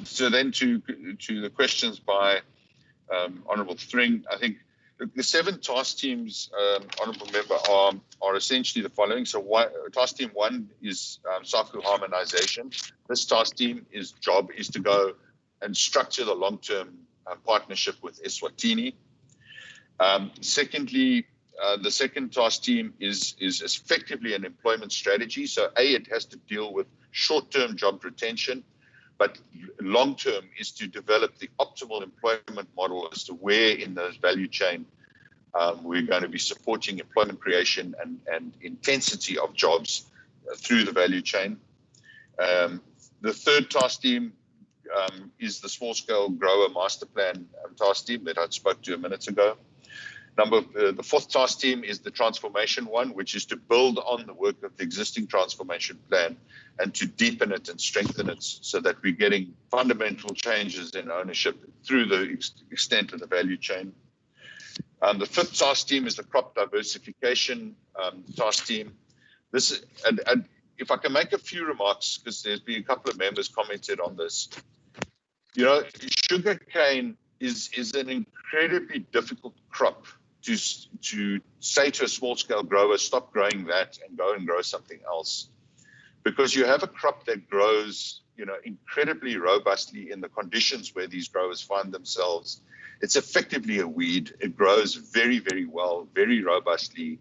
So then to the questions by Honourable Thring, I think the 7 task teams, Honourable Member, are essentially the following. So task team 1 is SACU harmonization. This task team job is to go and structure the long-term partnership with Eswatini. Secondly, the second task team is effectively an employment strategy. So it has to deal with short-term job retention, but long-term is to develop the optimal employment model as to where in the value chain we're going to be supporting employment creation and intensity of jobs through the value chain. The third task team is the small-scale grower master plan task team that I spoke to a minute ago. The fourth task team is the transformation one, which is to build on the work of the existing transformation plan and to deepen it and strengthen it so that we're getting fundamental changes in ownership through the extent of the value chain. The fifth task team is the crop diversification task team. And if I can make a few remarks, because there's been a couple of members commented on this. Sugarcane is an incredibly difficult crop to say to a small-scale grower, stop growing that and go and grow something else. Because you have a crop that grows, incredibly robustly in the conditions where these growers find themselves. It's effectively a weed. It grows very, very well, very robustly.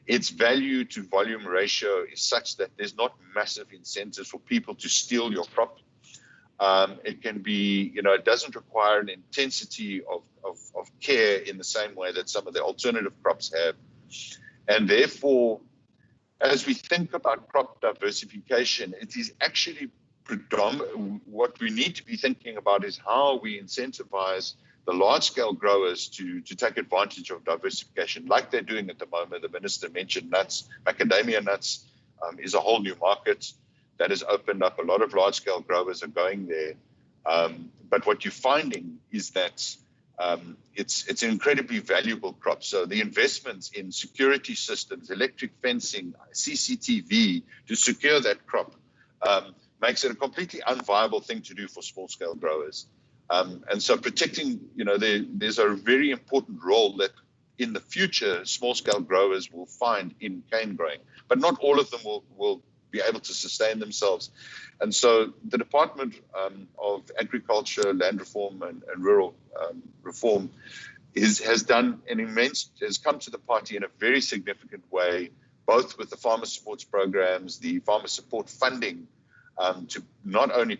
Its value to volume ratio is such that there's not massive incentives for people to steal your crop. It can be, it doesn't require an intensity of care in the same way that some of the alternative crops have. And therefore, as we think about crop diversification, it is actually what we need to be thinking about is how we incentivize the large-scale growers to take advantage of diversification like they're doing at the moment. The Minister mentioned nuts. Macadamia nuts is a whole new market that has opened up. A lot of large-scale growers are going there. But what you're finding is that it's an incredibly valuable crop. So the investments in security systems, electric fencing, CCTV to secure that crop makes it a completely unviable thing to do for small-scale growers. And so protecting, there's a very important role that in the future small-scale growers will find in cane growing, but not all of them will be able to sustain themselves. And so the Department of Agriculture, Land Reform and Rural Reform has come to the party in a very significant way, both with the farmer supports programs, the farmer support funding to not only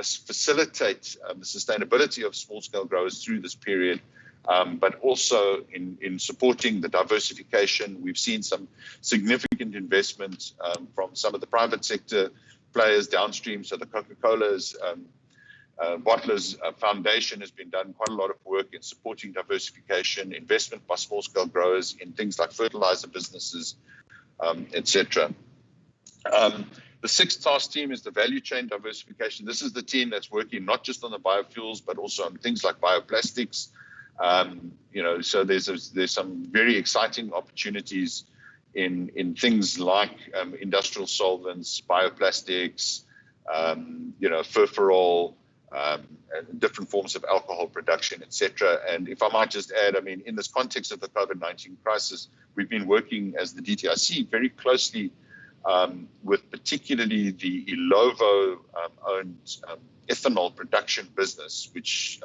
facilitate the sustainability of small-scale growers through this period, but also in supporting the diversification. We've seen some significant investment from some of the private sector players downstream. So the Coca-Cola's Bottlers Foundation has been done quite a lot of work in supporting diversification, investment by small-scale growers in things like fertilizer businesses, etc. The sixth task team is the value chain diversification. This is the team that's working not just on the biofuels, but also on things like bioplastics. So there's some very exciting opportunities in things like industrial solvents, bioplastics, furfural, different forms of alcohol production, etc. And if I might just add, in this context of the COVID-19 crisis, we've been working as the DTIC very closely with particularly the Ilovo-owned ethanol production business, which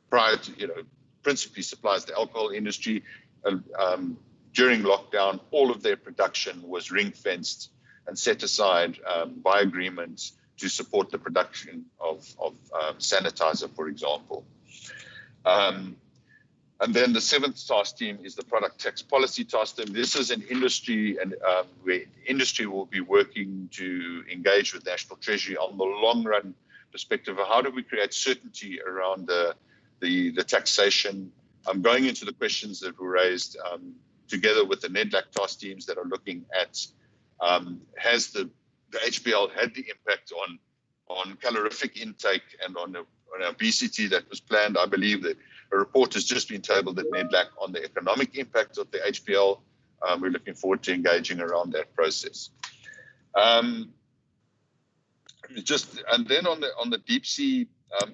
prior to, principally supplies the alcohol industry. During lockdown, all of their production was ring-fenced and set aside by agreement to support the production of sanitizer, for example. And then the seventh task team is the product tax policy task team. This is an industry where industry will be working to engage with National Treasury on the long run perspective of how do we create certainty around the taxation. I'm going into the questions that were raised together with the NEDLAC task teams that are looking at has the HPL had the impact on calorific intake and on obesity that was planned. I believe that a report has just been tabled at NEDLAC on the economic impact of the HPL. We're looking forward to engaging around that process. And then on the deep sea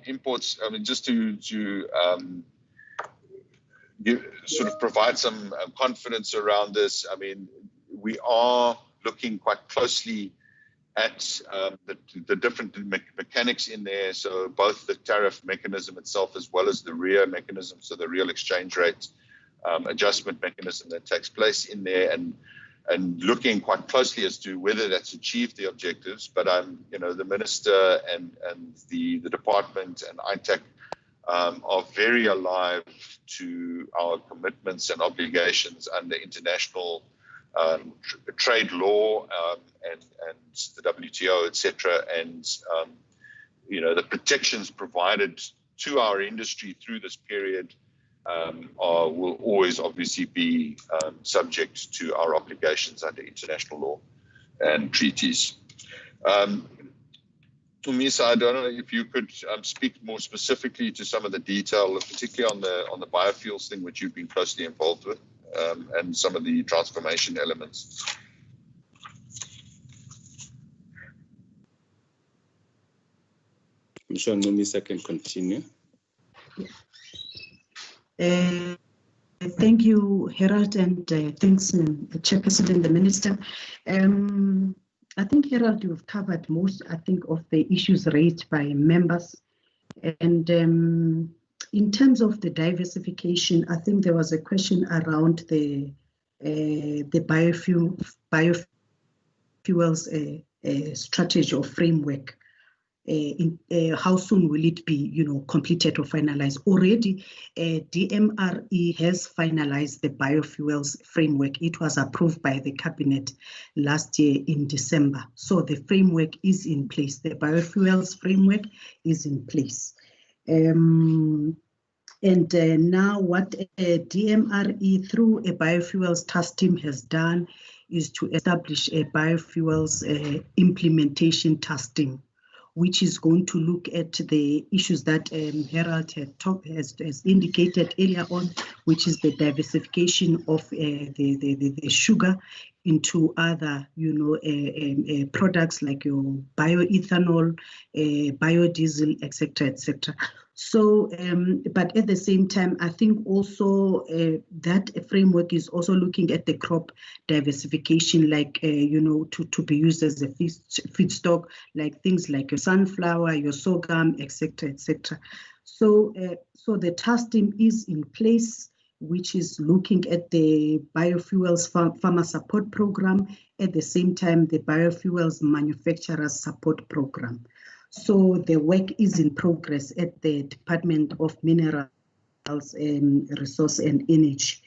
imports, just to sort of provide some confidence around this. We are looking quite closely at the different mechanics in there. So both the tariff mechanism itself as well as the REA mechanism, so the real exchange rate adjustment mechanism that takes place in there, and looking quite closely as to whether that's achieved the objectives. But the minister and the department and ITAC are very alive to our commitments and obligations under international trade law and the WTO, etc. And the protections provided to our industry through this period will always obviously be subject to our obligations under international law and treaties. Tumisa, I don't know if you could speak more specifically to some of the detail, particularly on the biofuels thing, which you've been closely involved with, and some of the transformation elements. I'm sure Tumisa can continue. Thank you, Harold, and thanks, the Chairperson and the Minister. I think, Harold, you've covered most, of the issues raised by members. And in terms of the diversification, I think there was a question around the biofuels strategy or framework. How soon will it be, completed or finalized? Already, DMRE has finalized the biofuels framework. It was approved by the cabinet last year in December. So the framework is in place. The biofuels framework is in place. And now what DMRE through a biofuels task team has done is to establish a biofuels implementation task team, which is going to look at the issues that Harold has indicated earlier on, which is the diversification of the sugar into other, products like your bioethanol, biodiesel, etc., etc. So, but at the same time, I think also that framework is also looking at the crop diversification, like, to be used as a feedstock, like things like your sunflower, your sorghum, etc., etc. So, so the task team is in place, which is looking at the biofuels farmer support program, at the same time, the biofuels manufacturers support program. So the work is in progress at the Department of Minerals and Resource and Energy.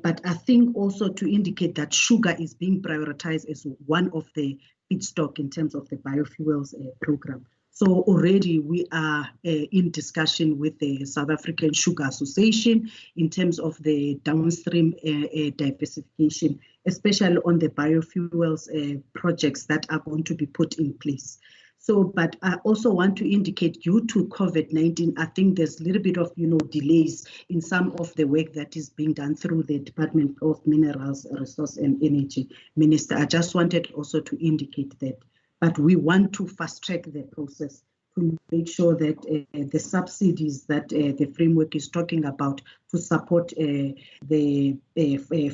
But I think also to indicate that sugar is being prioritized as one of the feedstock in terms of the biofuels program. So already we are in discussion with the South African Sugar Association in terms of the downstream diversification, especially on the biofuels projects that are going to be put in place. So, but I also want to indicate, due to COVID-19, I think there's a little bit of, delays in some of the work that is being done through the Department of Minerals, Resource and Energy. Minister, I just wanted also to indicate that. But we want to fast track the process to make sure that the subsidies that the framework is talking about to support the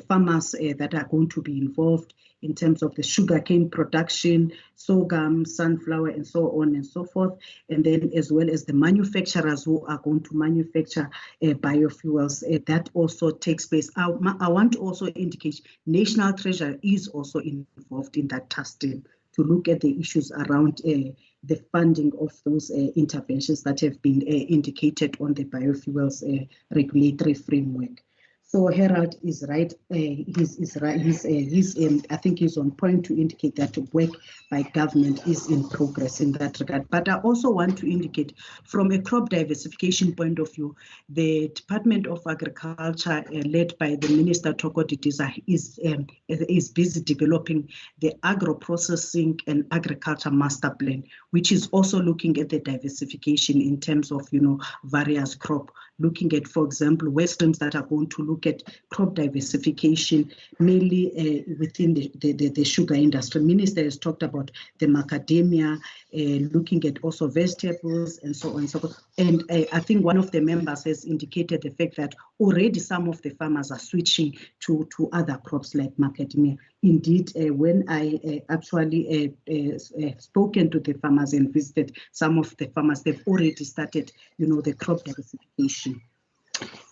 farmers that are going to be involved in terms of the sugarcane production, sorghum, sunflower, and so on and so forth, and then as well as the manufacturers who are going to manufacture biofuels, that also takes place. I want to also indicate National Treasury is also involved in that task team to look at the issues around the funding of those interventions that have been indicated on the biofuels regulatory framework. So Harold is right. He's right. I think he's on point to indicate that work by government is in progress in that regard. But I also want to indicate, from a crop diversification point of view, the Department of Agriculture, led by the Minister Thoko Didiza, is busy developing the agro-processing and agriculture master plan, which is also looking at the diversification in terms of various crop, looking at, for example, work streams that are going to look at crop diversification, mainly within the sugar industry. Minister has talked about the macadamia, looking at also vegetables and so on and so forth. And I think one of the members has indicated the fact that already some of the farmers are switching to other crops like macadamia. Indeed, when I actually spoken to the farmers and visited some of the farmers, they've already started, the crop diversification.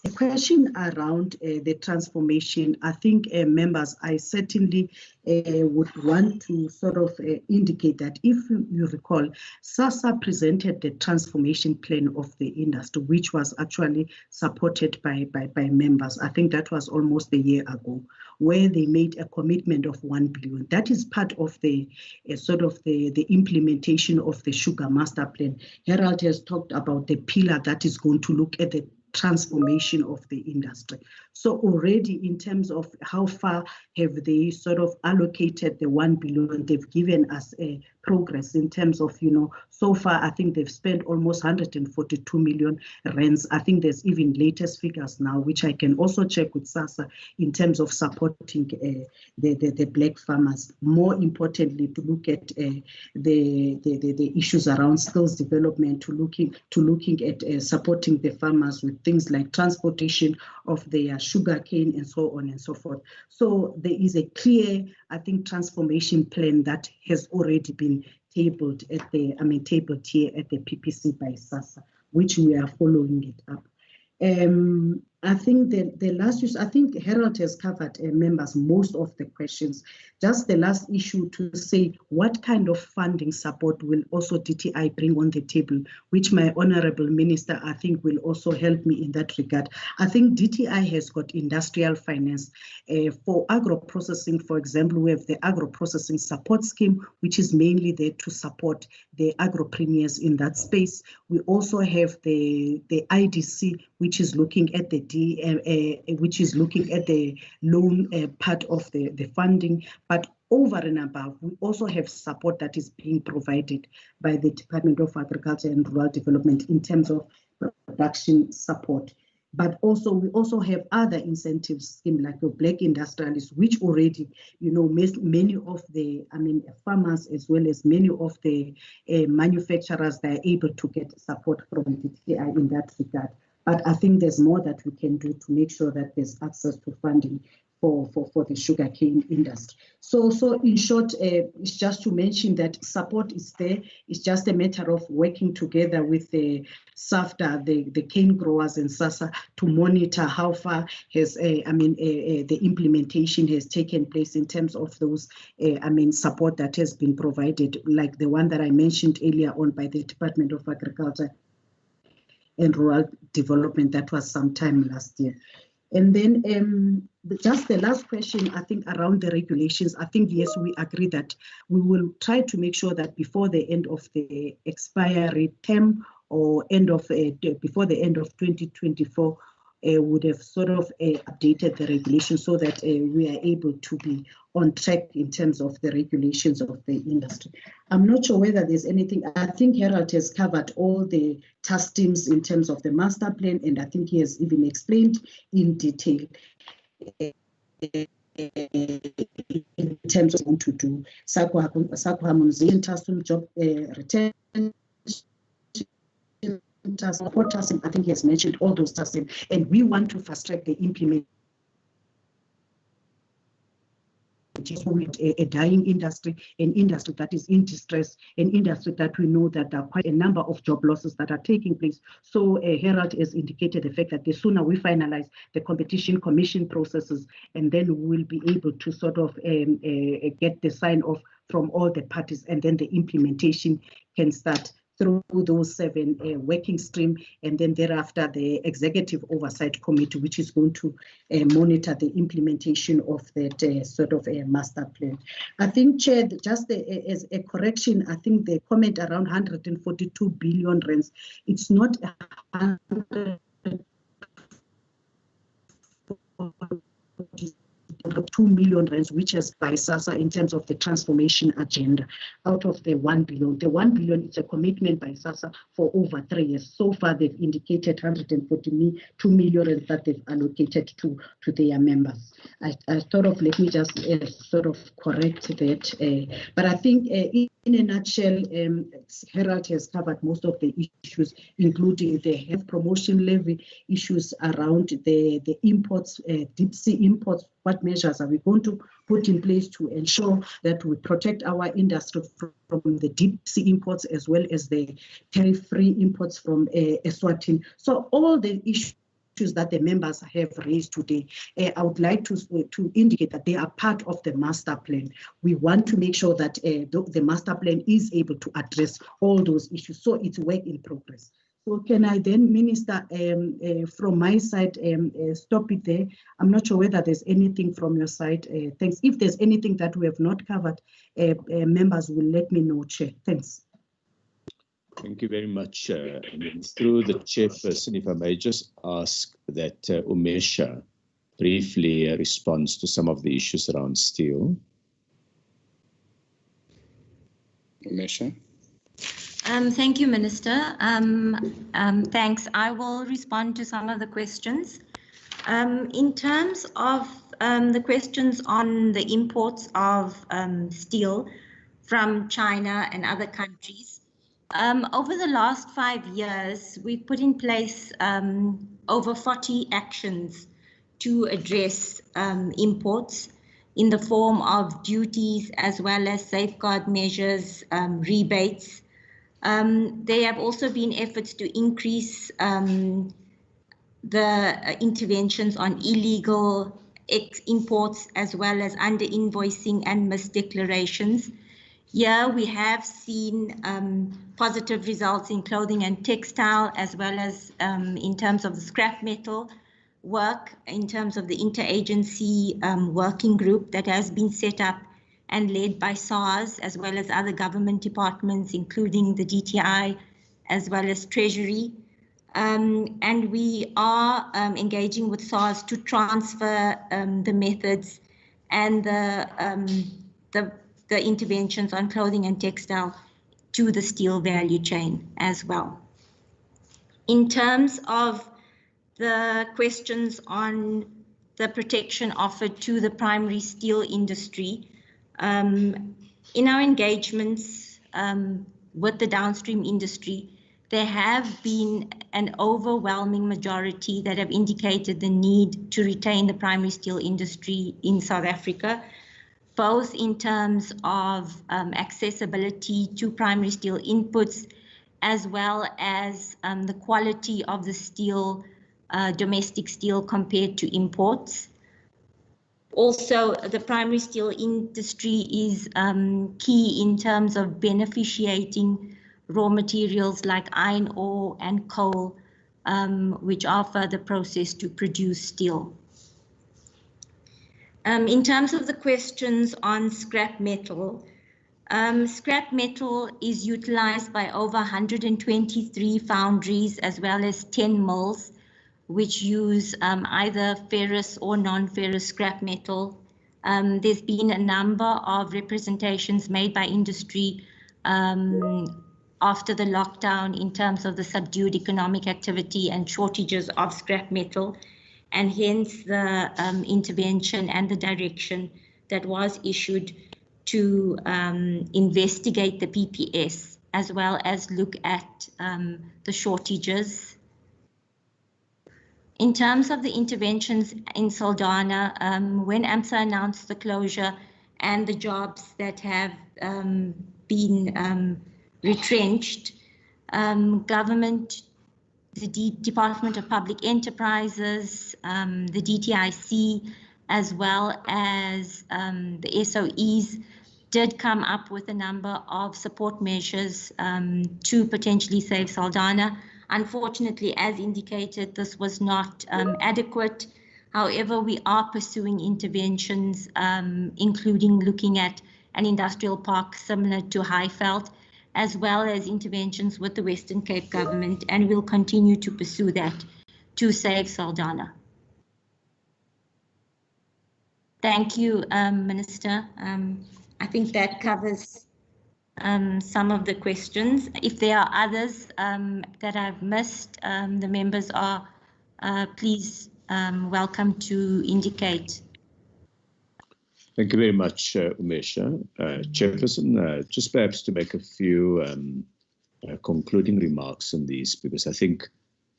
A question around the transformation, I think members, I certainly would want to sort of indicate that, if you recall, SASSA presented the transformation plan of the industry, which was actually supported by members. I think that was almost a year ago, where they made a commitment of 1 billion. That is part of the sort of the implementation of the Sugar Master Plan. Harold has talked about the pillar that is going to look at the transformation of the industry. So already, in terms of how far have they sort of allocated the 1 billion, they've given us a progress in terms of, so far I think they've spent almost 142 million rands. I think there's even latest figures now, which I can also check with SASSA in terms of supporting the black farmers. More importantly, to look at the issues around skills development, to looking at supporting the farmers with things like transportation of their sugarcane and so on and so forth. So there is a clear, I think, transformation plan that has already been tabled at tabled here at the PPC by SASSA, which we are following it up. I think the last issue, I think Harold has covered, members, most of the questions. Just the last issue to say, what kind of funding support will also DTI bring on the table, which my honorable minister, I think, will also help me in that regard. I think DTI has got industrial finance. For agro-processing, for example, we have the agro-processing support scheme, which is mainly there to support the agro-premiers in that space. We also have the IDC, which is looking at the loan part of the funding. But over and above, we also have support that is being provided by the Department of Agriculture and Rural Development in terms of production support. But also, we also have other incentives scheme like the Black Industrialists, which already, many of the, farmers as well as many of the manufacturers, they are able to get support from DTI in that regard. But I think there's more that we can do to make sure that there's access to funding for the sugarcane industry. So in short, it's just to mention that support is there. It's just a matter of working together with the SAFTA, the cane growers and SASSA, to monitor how far has the implementation has taken place in terms of those support that has been provided, like the one that I mentioned earlier on by the Department of Agriculture and Rural Development. That was sometime last year. And then just the last question, I think, around the regulations. I think, yes, we agree that we will try to make sure that before the end of the expiry term or before the end of 2024, would have sort of updated the regulation so that we are able to be on track in terms of the regulations of the industry. I'm not sure whether there's anything. I think Harold has covered all the task teams in terms of the master plan, and I think he has even explained in detail in terms of what to do. SACCO harmonization task team, job retention task, support task, I think he has mentioned all those tasks, and we want to fast track the implementation. A dying industry, an industry that is in distress, an industry that we know that there are quite a number of job losses that are taking place. So Harold has indicated the fact that the sooner we finalize the competition commission processes, and then we will be able to sort of get the sign off from all the parties, and then the implementation can start through those 7 working stream, and then thereafter the executive oversight committee, which is going to monitor the implementation of that sort of a master plan. I think, Chair, just as a correction, I think the comment around 142 billion rands, it's not 2 million rands, which is by SASSA in terms of the transformation agenda, out of the 1 billion. The 1 billion is a commitment by SASSA for over 3 years. So far, they've indicated 142 million that they've allocated to their members. I thought of, let me just sort of correct that. But I think in a nutshell, Harold has covered most of the issues, including the health promotion levy, issues around the imports, deep sea imports. What measures are we going to put in place to ensure that we protect our industry from the deep sea imports as well as the tariff-free imports from Eswatini? So all the issues that the members have raised today, I would like to indicate that they are part of the master plan. We want to make sure that the master plan is able to address all those issues. So it's work in progress. So can I then, Minister, from my side, stop it there? I'm not sure whether there's anything from your side. Thanks. If there's anything that we have not covered, members will let me know, Chair. Thanks. Thank you very much. Through the chairperson, if I may just ask that Umesha briefly responds to some of the issues around steel. Umesha. Thank you, Minister. Thanks. I will respond to some of the questions. In terms of the questions on the imports of steel from China and other countries, over the last 5 years, we've put in place over 40 actions to address imports in the form of duties as well as safeguard measures, rebates. There have also been efforts to increase the interventions on illegal imports as well as under-invoicing and misdeclarations. Here we have seen positive results in clothing and textile as well as in terms of the scrap metal work, in terms of the interagency working group that has been set up and led by SARS as well as other government departments, including the DTI as well as Treasury. And we are engaging with SARS to transfer the methods and the interventions on clothing and textile to the steel value chain as well. In terms of the questions on the protection offered to the primary steel industry, in our engagements with the downstream industry, there have been an overwhelming majority that have indicated the need to retain the primary steel industry in South Africa, both in terms of accessibility to primary steel inputs, as well as the quality of the steel, domestic steel compared to imports. Also, the primary steel industry is key in terms of beneficiating raw materials like iron ore and coal, which are further processed to produce steel. In terms of the questions on scrap metal, scrap metal is utilized by over 123 foundries as well as 10 mills, which use either ferrous or non-ferrous scrap metal. There's been a number of representations made by industry after the lockdown in terms of the subdued economic activity and shortages of scrap metal, and hence the intervention and the direction that was issued to investigate the PPS as well as look at the shortages. In terms of the interventions in Saldanha, when AMSA announced the closure and the jobs that have been retrenched, government, the Department of Public Enterprises, the DTIC, as well as the SOEs did come up with a number of support measures to potentially save Saldanha. Unfortunately, as indicated, this was not adequate. However, we are pursuing interventions, including looking at an industrial park similar to Highveld, as well as interventions with the Western Cape government, and we'll continue to pursue that to save Saldanha. Thank you, Minister. I think that covers some of the questions. If there are others that I've missed, the members are please welcome to indicate. Thank you very much, Umesha. Chairperson, just perhaps to make a few concluding remarks on these, because I think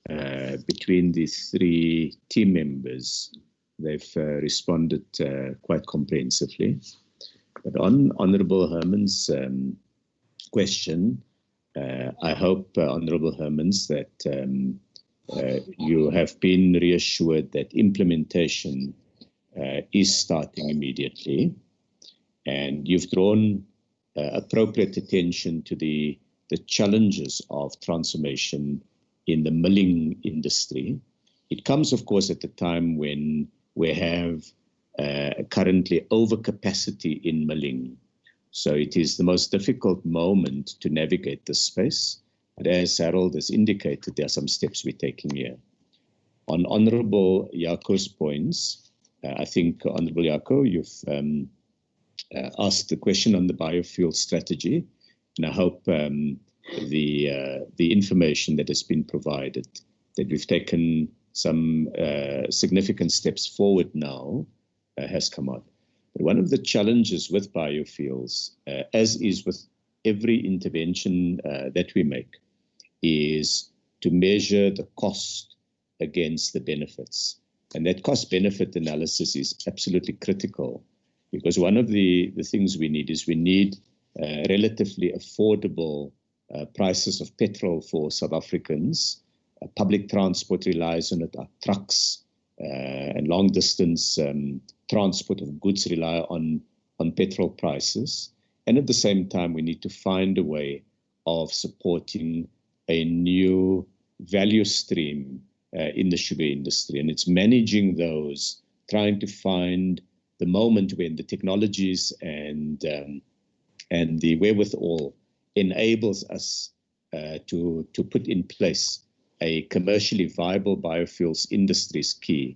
between the three team members, they've responded quite comprehensively. But on Honourable Herman's question, I hope, Honourable Hermans, that you have been reassured that implementation is starting immediately, and you've drawn appropriate attention to the challenges of transformation in the milling industry. It comes, of course, at a time when we have currently overcapacity in milling. So it is the most difficult moment to navigate this space. But as Harold has indicated, there are some steps we're taking here. On Honourable Yako's points, I think, Honourable Yako, you've asked the question on the biofuel strategy, and I hope the information that has been provided, that we've taken some significant steps forward now, has come out. But one of the challenges with biofuels, as is with every intervention that we make, is to measure the cost against the benefits. And that cost-benefit analysis is absolutely critical, because one of the things we need is relatively affordable prices of petrol for South Africans. Public transport relies on it, our trucks and long-distance transport of goods rely on petrol prices. And at the same time, we need to find a way of supporting a new value stream in the sugar industry. And it's managing those, trying to find the moment when the technologies and the wherewithal enables us to put in place a commercially viable biofuels industry is key.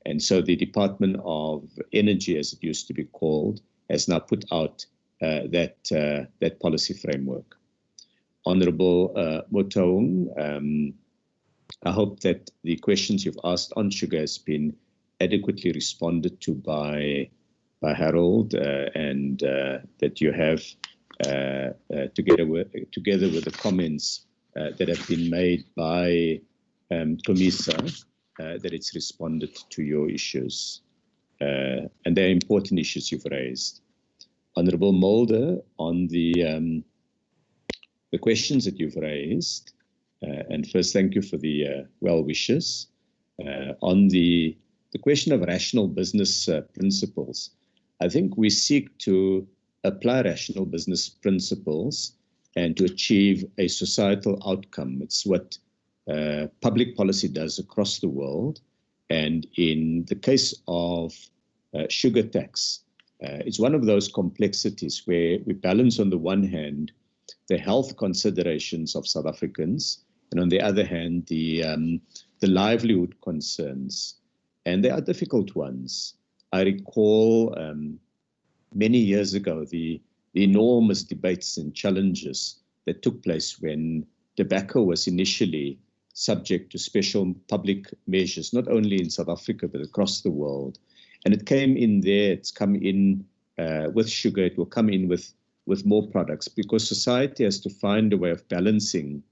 And so the Department of Energy, as it used to be called, has now put out that policy framework. Honourable Motaung, I hope that the questions you've asked on sugar has been adequately responded to by Harold, and that you have, together with the comments that have been made by COMISA, that it's responded to your issues. And they're important issues you've raised. Honourable Mulder, on the questions that you've raised, and first, thank you for the well wishes. On the question of rational business principles, I think we seek to apply rational business principles and to achieve a societal outcome. It's what public policy does across the world. And in the case of sugar tax. It's one of those complexities where we balance on the one hand the health considerations of South Africans, and on the other hand the livelihood concerns, and they are difficult ones. I recall many years ago the enormous debates and challenges that took place when tobacco was initially subject to special public measures, not only in South Africa, but across the world. And it came in there, it's come in with sugar, it will come in with more products, because society has to find a way of balancing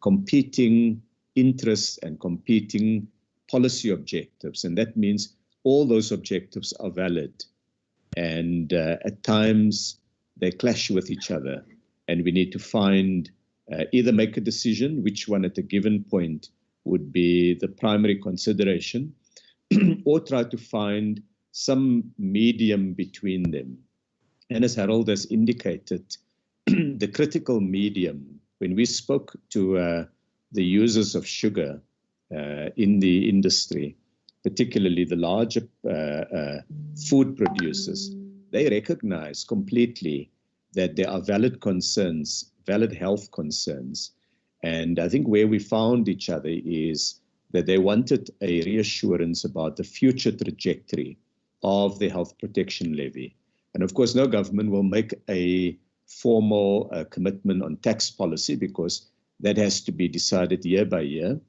competing interests and competing policy objectives. And that means all those objectives are valid. And at times they clash with each other. And we need to find, either make a decision, which one at a given point would be the primary consideration, or try to find some medium between them. And as Harold has indicated, the critical medium, when we spoke to the users of sugar in the industry, particularly the larger food producers, they recognize completely that there are valid concerns, valid health concerns. And I think where we found each other is that they wanted a reassurance about the future trajectory of the health protection levy. And of course, no government will make a formal commitment on tax policy, because that has to be decided year by year.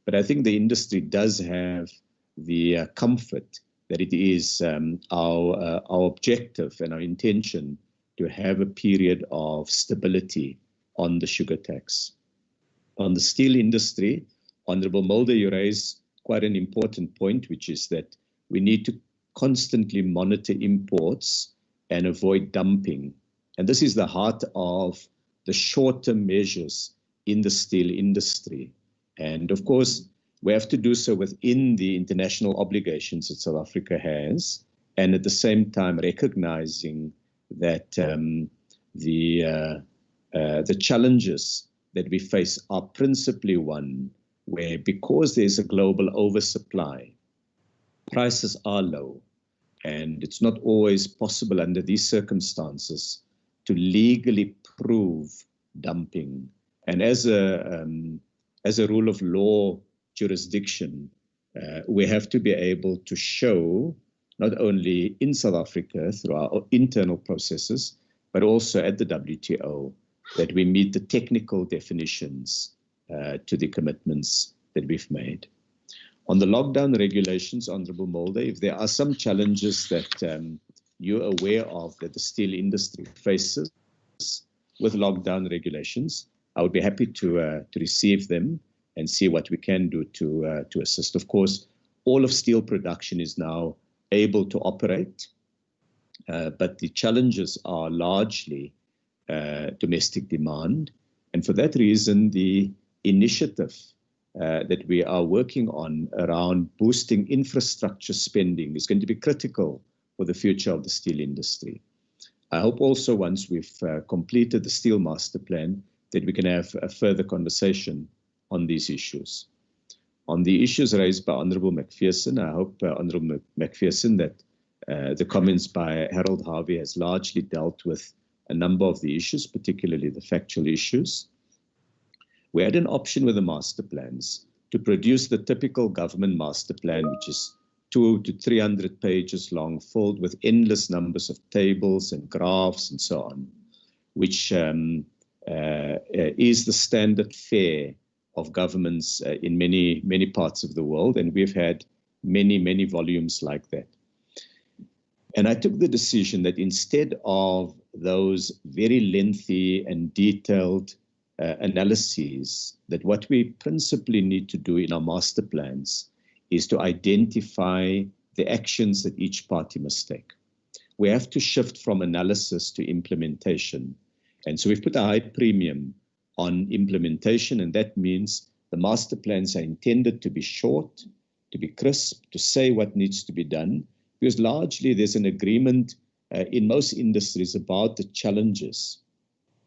But I think the industry does have the comfort that it is our objective and our intention to have a period of stability on the sugar tax. On the steel industry, Honorable Mulder, you raise quite an important point, which is that we need to constantly monitor imports and avoid dumping. And this is the heart of the short-term measures in the steel industry. And of course, we have to do so within the international obligations that South Africa has, and at the same time recognizing that the challenges that we face are principally one where, because there's a global oversupply, prices are low, and it's not always possible under these circumstances to legally prove dumping. And as a rule of law jurisdiction, we have to be able to show, not only in South Africa through our internal processes, but also at the WTO, that we meet the technical definitions to the commitments that we've made. On the lockdown regulations, Honorable Mulder, if there are some challenges that you're aware of that the steel industry faces with lockdown regulations, I would be happy to receive them and see what we can do to assist. Of course, all of steel production is now able to operate, but the challenges are largely domestic demand. And for that reason, the initiative that we are working on around boosting infrastructure spending is going to be critical for the future of the steel industry. I hope also once we've completed the Steel Master Plan that we can have a further conversation on these issues. On the issues raised by Honorable McPherson, I hope, Honorable McPherson, that the comments by Harold Harvey has largely dealt with a number of the issues, particularly the factual issues. We had an option with the master plans to produce the typical government master plan, which is 200 to 300 pages long, filled with endless numbers of tables and graphs and so on, which is the standard fare of governments in many parts of the world. And we've had many volumes like that. And I took the decision that instead of those very lengthy and detailed analyses, that what we principally need to do in our master plans is to identify the actions that each party must take. We have to shift from analysis to implementation. And so we've put a high premium on implementation, and that means the master plans are intended to be short, to be crisp, to say what needs to be done, because largely there's an agreement in most industries about the challenges.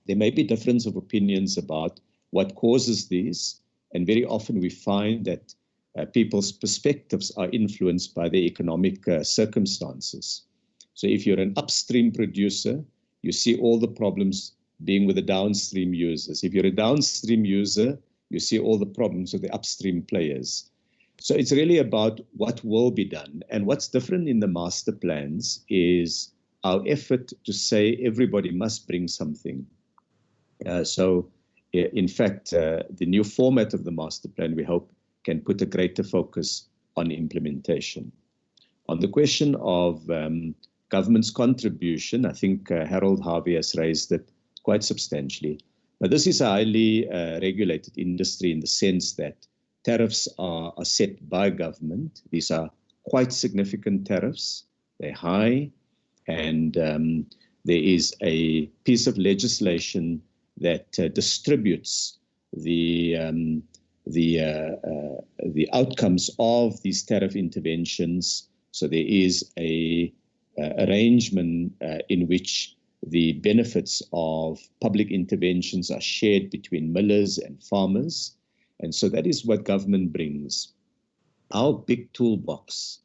There may be difference of opinions about what causes these, and very often we find that people's perspectives are influenced by their economic circumstances. So if you're an upstream producer, you see all the problems being with the downstream users. If you're a downstream user, you see all the problems with the upstream players. So it's really about what will be done. And what's different in the master plans is our effort to say everybody must bring something. In fact, the new format of the master plan, we hope, can put a greater focus on implementation. On the question of government's contribution, I think Harold Harvey has raised it quite substantially. But this is a highly regulated industry in the sense that tariffs are set by government. These are quite significant tariffs. They're high, and there is a piece of legislation that distributes the outcomes of these tariff interventions. So there is a arrangement in which the benefits of public interventions are shared between millers and farmers. And so that is what government brings. Our big toolbox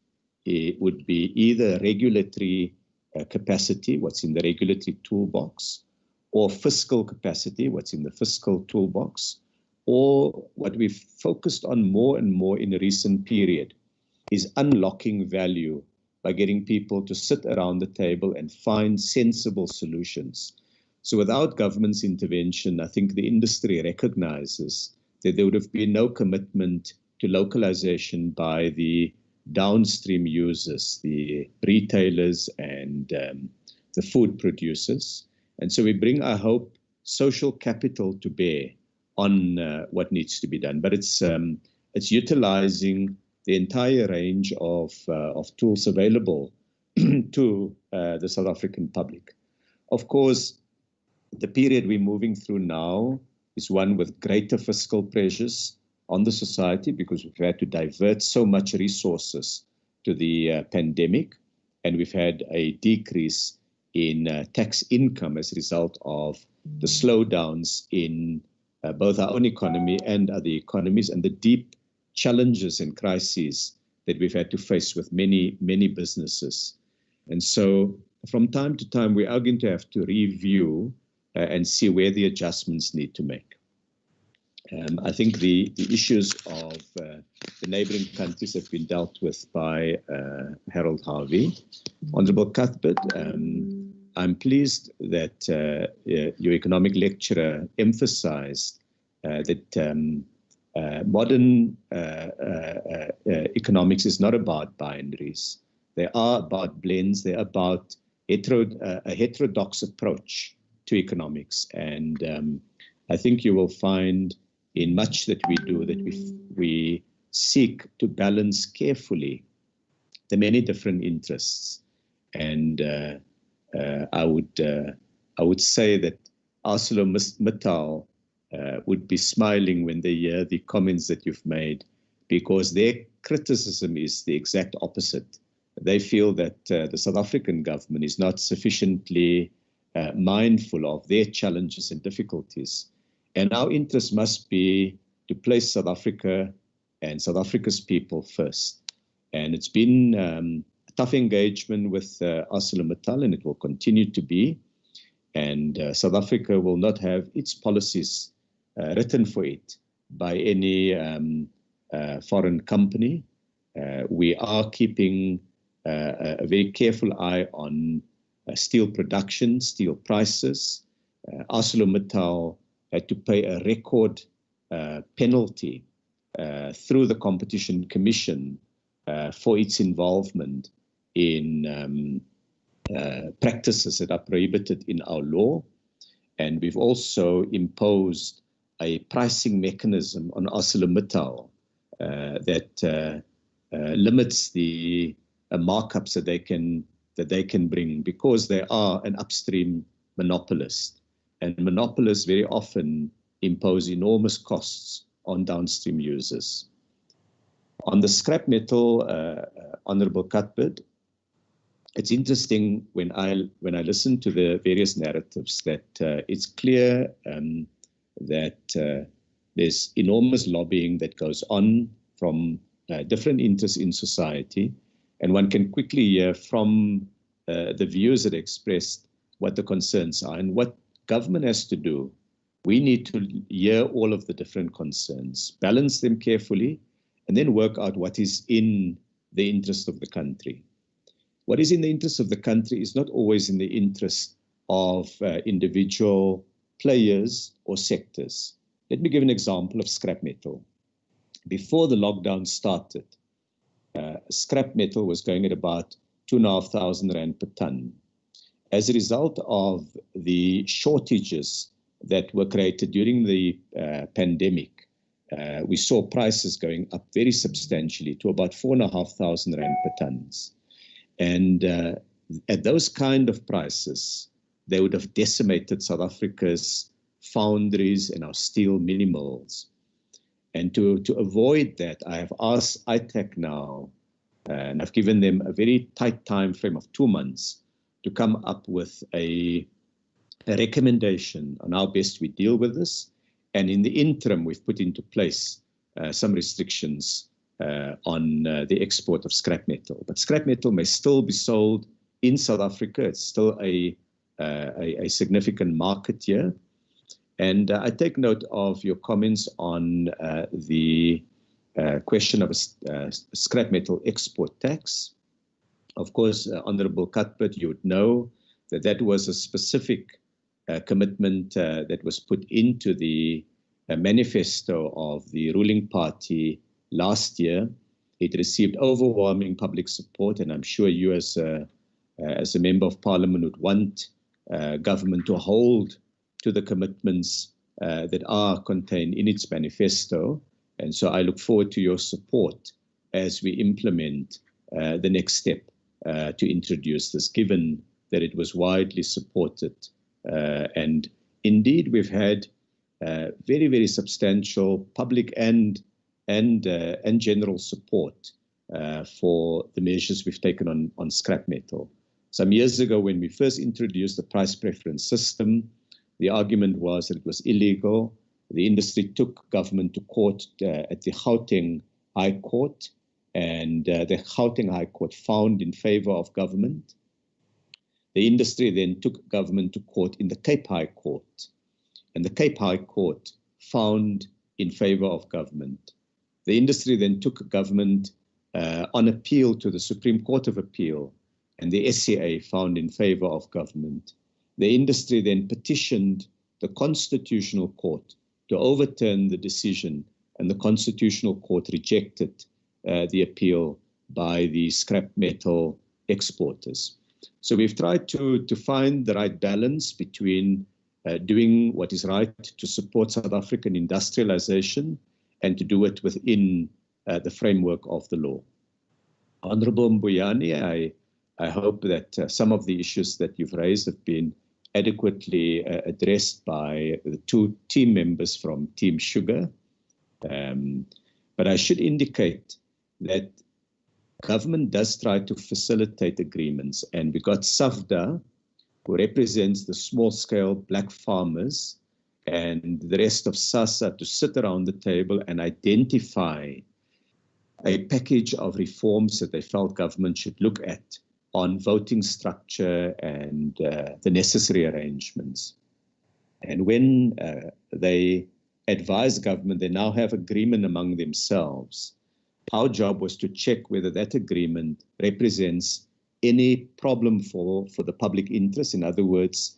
would be either regulatory capacity, what's in the regulatory toolbox, or fiscal capacity, what's in the fiscal toolbox, or what we've focused on more and more in a recent period is unlocking value by getting people to sit around the table and find sensible solutions. So without government's intervention, I think the industry recognizes that there would have been no commitment to localization by the downstream users, the retailers and the food producers. And so we bring, I hope, social capital to bear on what needs to be done. But it's utilizing the entire range of tools available to the South African public. Of course, the period we're moving through now is one with greater fiscal pressures on the society because we've had to divert so much resources to the pandemic, and we've had a decrease in tax income as a result of the slowdowns in both our own economy and other economies, and the deep challenges and crises that we've had to face with many, many businesses. And so from time to time, we are going to have to review and see where the adjustments need to make. I think the issues of the neighboring countries have been dealt with by Harold Harvey. Honorable Cuthbert, I'm pleased that your economic lecturer emphasized that modern economics is not about binaries. They are about blends. They're about a heterodox approach to economics. And I think you will find in much that we do that we seek to balance carefully the many different interests. And I would say that ArcelorMittal would be smiling when they hear the comments that you've made, because their criticism is the exact opposite. They feel that the South African government is not sufficiently mindful of their challenges and difficulties. And our interest must be to place South Africa and South Africa's people first. And it's been a tough engagement with ArcelorMittal, and it will continue to be. And South Africa will not have its policies written for it by any foreign company. We are keeping a very careful eye on steel production, steel prices. ArcelorMittal had to pay a record penalty through the Competition Commission for its involvement in practices that are prohibited in our law. And we've also imposed a pricing mechanism on ArcelorMittal that limits the markups that they can bring, because they are an upstream monopolist. And monopolists very often impose enormous costs on downstream users. On the scrap metal, Honorable Cuthbert, it's interesting when I listen to the various narratives that it's clear that there's enormous lobbying that goes on from different interests in society, and one can quickly hear from the views that are expressed what the concerns are and what government has to do. We need to hear all of the different concerns, balance them carefully, and then work out what is in the interest of the country. What is in the interest of the country is not always in the interest of individual players or sectors. Let me give an example of scrap metal. Before the lockdown started, scrap metal was going at about 2,500 Rand per ton. As a result of the shortages that were created during the pandemic, we saw prices going up very substantially to about 4,500 Rand per tons. And at those kind of prices, they would have decimated South Africa's foundries and our steel mini mills. And to avoid that, I have asked ITAC now, and I've given them a very tight time frame of 2 months to come up with a recommendation on how best we deal with this. And in the interim, we've put into place some restrictions on the export of scrap metal. But scrap metal may still be sold in South Africa. It's still a significant market here. And I take note of your comments on the question of a scrap metal export tax. Of course, Honorable Cuthbert, you would know that that was a specific commitment that was put into the manifesto of the ruling party last year. It received overwhelming public support, and I'm sure you as a member of parliament would want government to hold to the commitments that are contained in its manifesto. And so I look forward to your support as we implement the next step to introduce this, given that it was widely supported. And indeed, we've had very, very substantial public and general support for the measures we've taken on scrap metal. Some years ago, when we first introduced the price preference system, the argument was that it was illegal. The industry took government to court at the Gauteng High Court, and the Gauteng High Court found in favor of government. The industry then took government to court in the Cape High Court, and the Cape High Court found in favor of government. The industry then took government on appeal to the Supreme Court of Appeal, and the SCA found in favor of government. The industry then petitioned the Constitutional Court to overturn the decision, and the Constitutional Court rejected the appeal by the scrap metal exporters. So we've tried to find the right balance between doing what is right to support South African industrialization and to do it within the framework of the law. Honorable Mbuyane, I hope that some of the issues that you've raised have been adequately addressed by the two team members from Team Sugar. But I should indicate that government does try to facilitate agreements, and we got SAFDA, who represents the small-scale black farmers, and the rest of SASSA to sit around the table and identify a package of reforms that they felt government should look at on voting structure and the necessary arrangements. And when they advise government, they now have agreement among themselves. Our job was to check whether that agreement represents any problem for the public interest. In other words,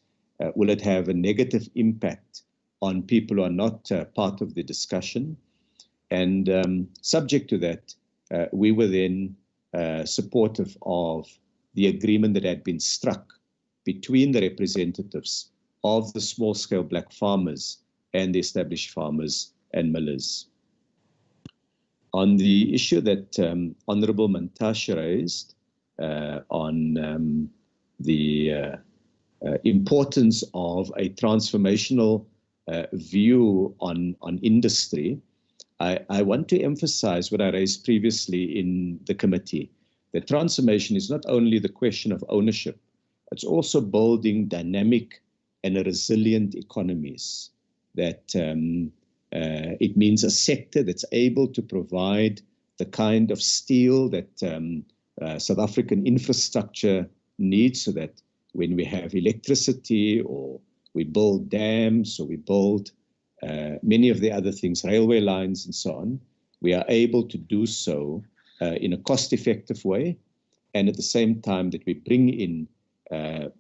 will it have a negative impact on people who are not part of the discussion? And subject to that, we were then supportive of the agreement that had been struck between the representatives of the small-scale black farmers and the established farmers and millers. On the issue that Honorable Mantashe raised on the importance of a transformational view on industry, I want to emphasize what I raised previously in the committee. The transformation is not only the question of ownership, it's also building dynamic and resilient economies. That it means a sector that's able to provide the kind of steel that South African infrastructure needs, so that when we have electricity, or we build dams, or we build many of the other things, railway lines and so on, we are able to do so in a cost-effective way, and at the same time that we bring in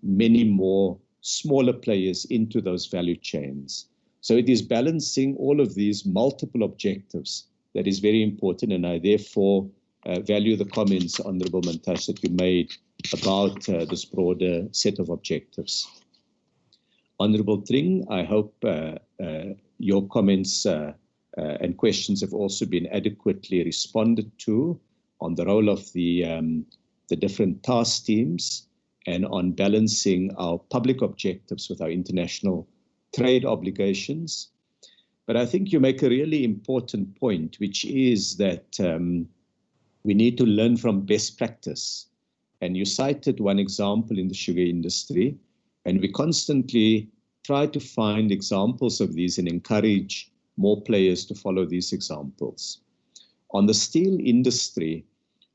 many more smaller players into those value chains. So it is balancing all of these multiple objectives that is very important, and I therefore value the comments, Honourable Mantashe, that you made about this broader set of objectives. Honourable Tring, I hope your comments and questions have also been adequately responded to on the role of the different task teams and on balancing our public objectives with our international trade obligations. But I think you make a really important point, which is that we need to learn from best practice. And you cited one example in the sugar industry, and we constantly try to find examples of these and encourage more players to follow these examples. On the steel industry,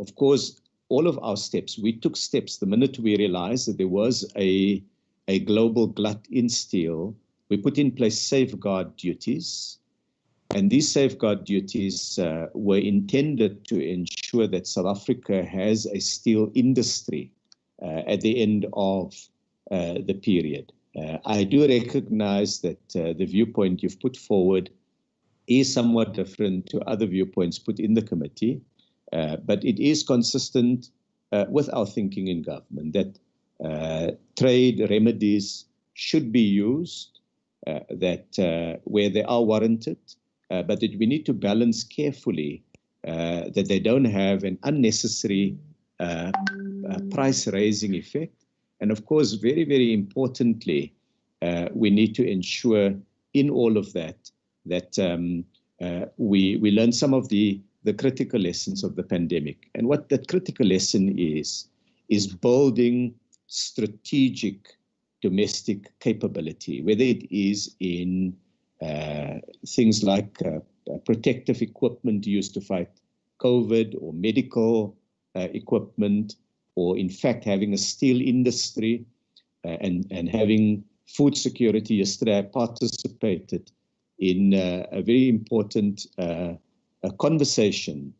of course, all of our steps, we took steps the minute we realized that there was a global glut in steel. We put in place safeguard duties, and these safeguard duties were intended to ensure that South Africa has a steel industry at the end of the period. I do recognize that the viewpoint you've put forward is somewhat different to other viewpoints put in the committee, but it is consistent with our thinking in government that trade remedies should be used, that where they are warranted, but that we need to balance carefully that they don't have an unnecessary price-raising effect. And of course, very, very importantly, we need to ensure in all of that we learn some of the critical lessons of the pandemic. And what that critical lesson is building strategic domestic capability, whether it is in things like protective equipment used to fight COVID, or medical equipment, or in fact having a steel industry and having food security. Yesterday I participated in a very important conversation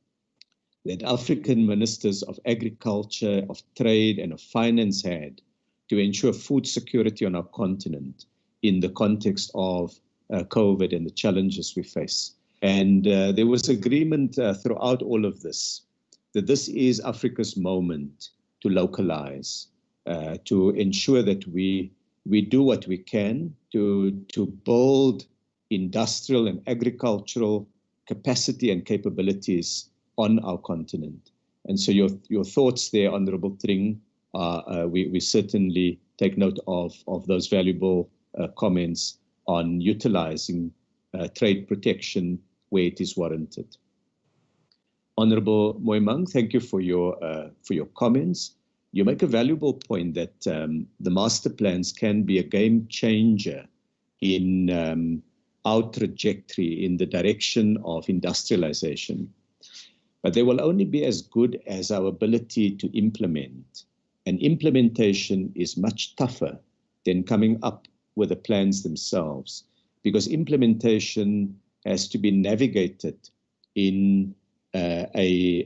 that African ministers of agriculture, of trade and of finance had to ensure food security on our continent in the context of COVID and the challenges we face. And there was agreement throughout all of this that this is Africa's moment to localize, to ensure that we do what we can to build industrial and agricultural capacity and capabilities on our continent. And so your thoughts there, Honourable Tring, we certainly take note of those valuable comments on utilizing trade protection where it is warranted. Honourable Moimang, thank you for your comments. You make a valuable point that the master plans can be a game changer in our trajectory in the direction of industrialization. But they will only be as good as our ability to implement. And implementation is much tougher than coming up with the plans themselves, because implementation has to be navigated in a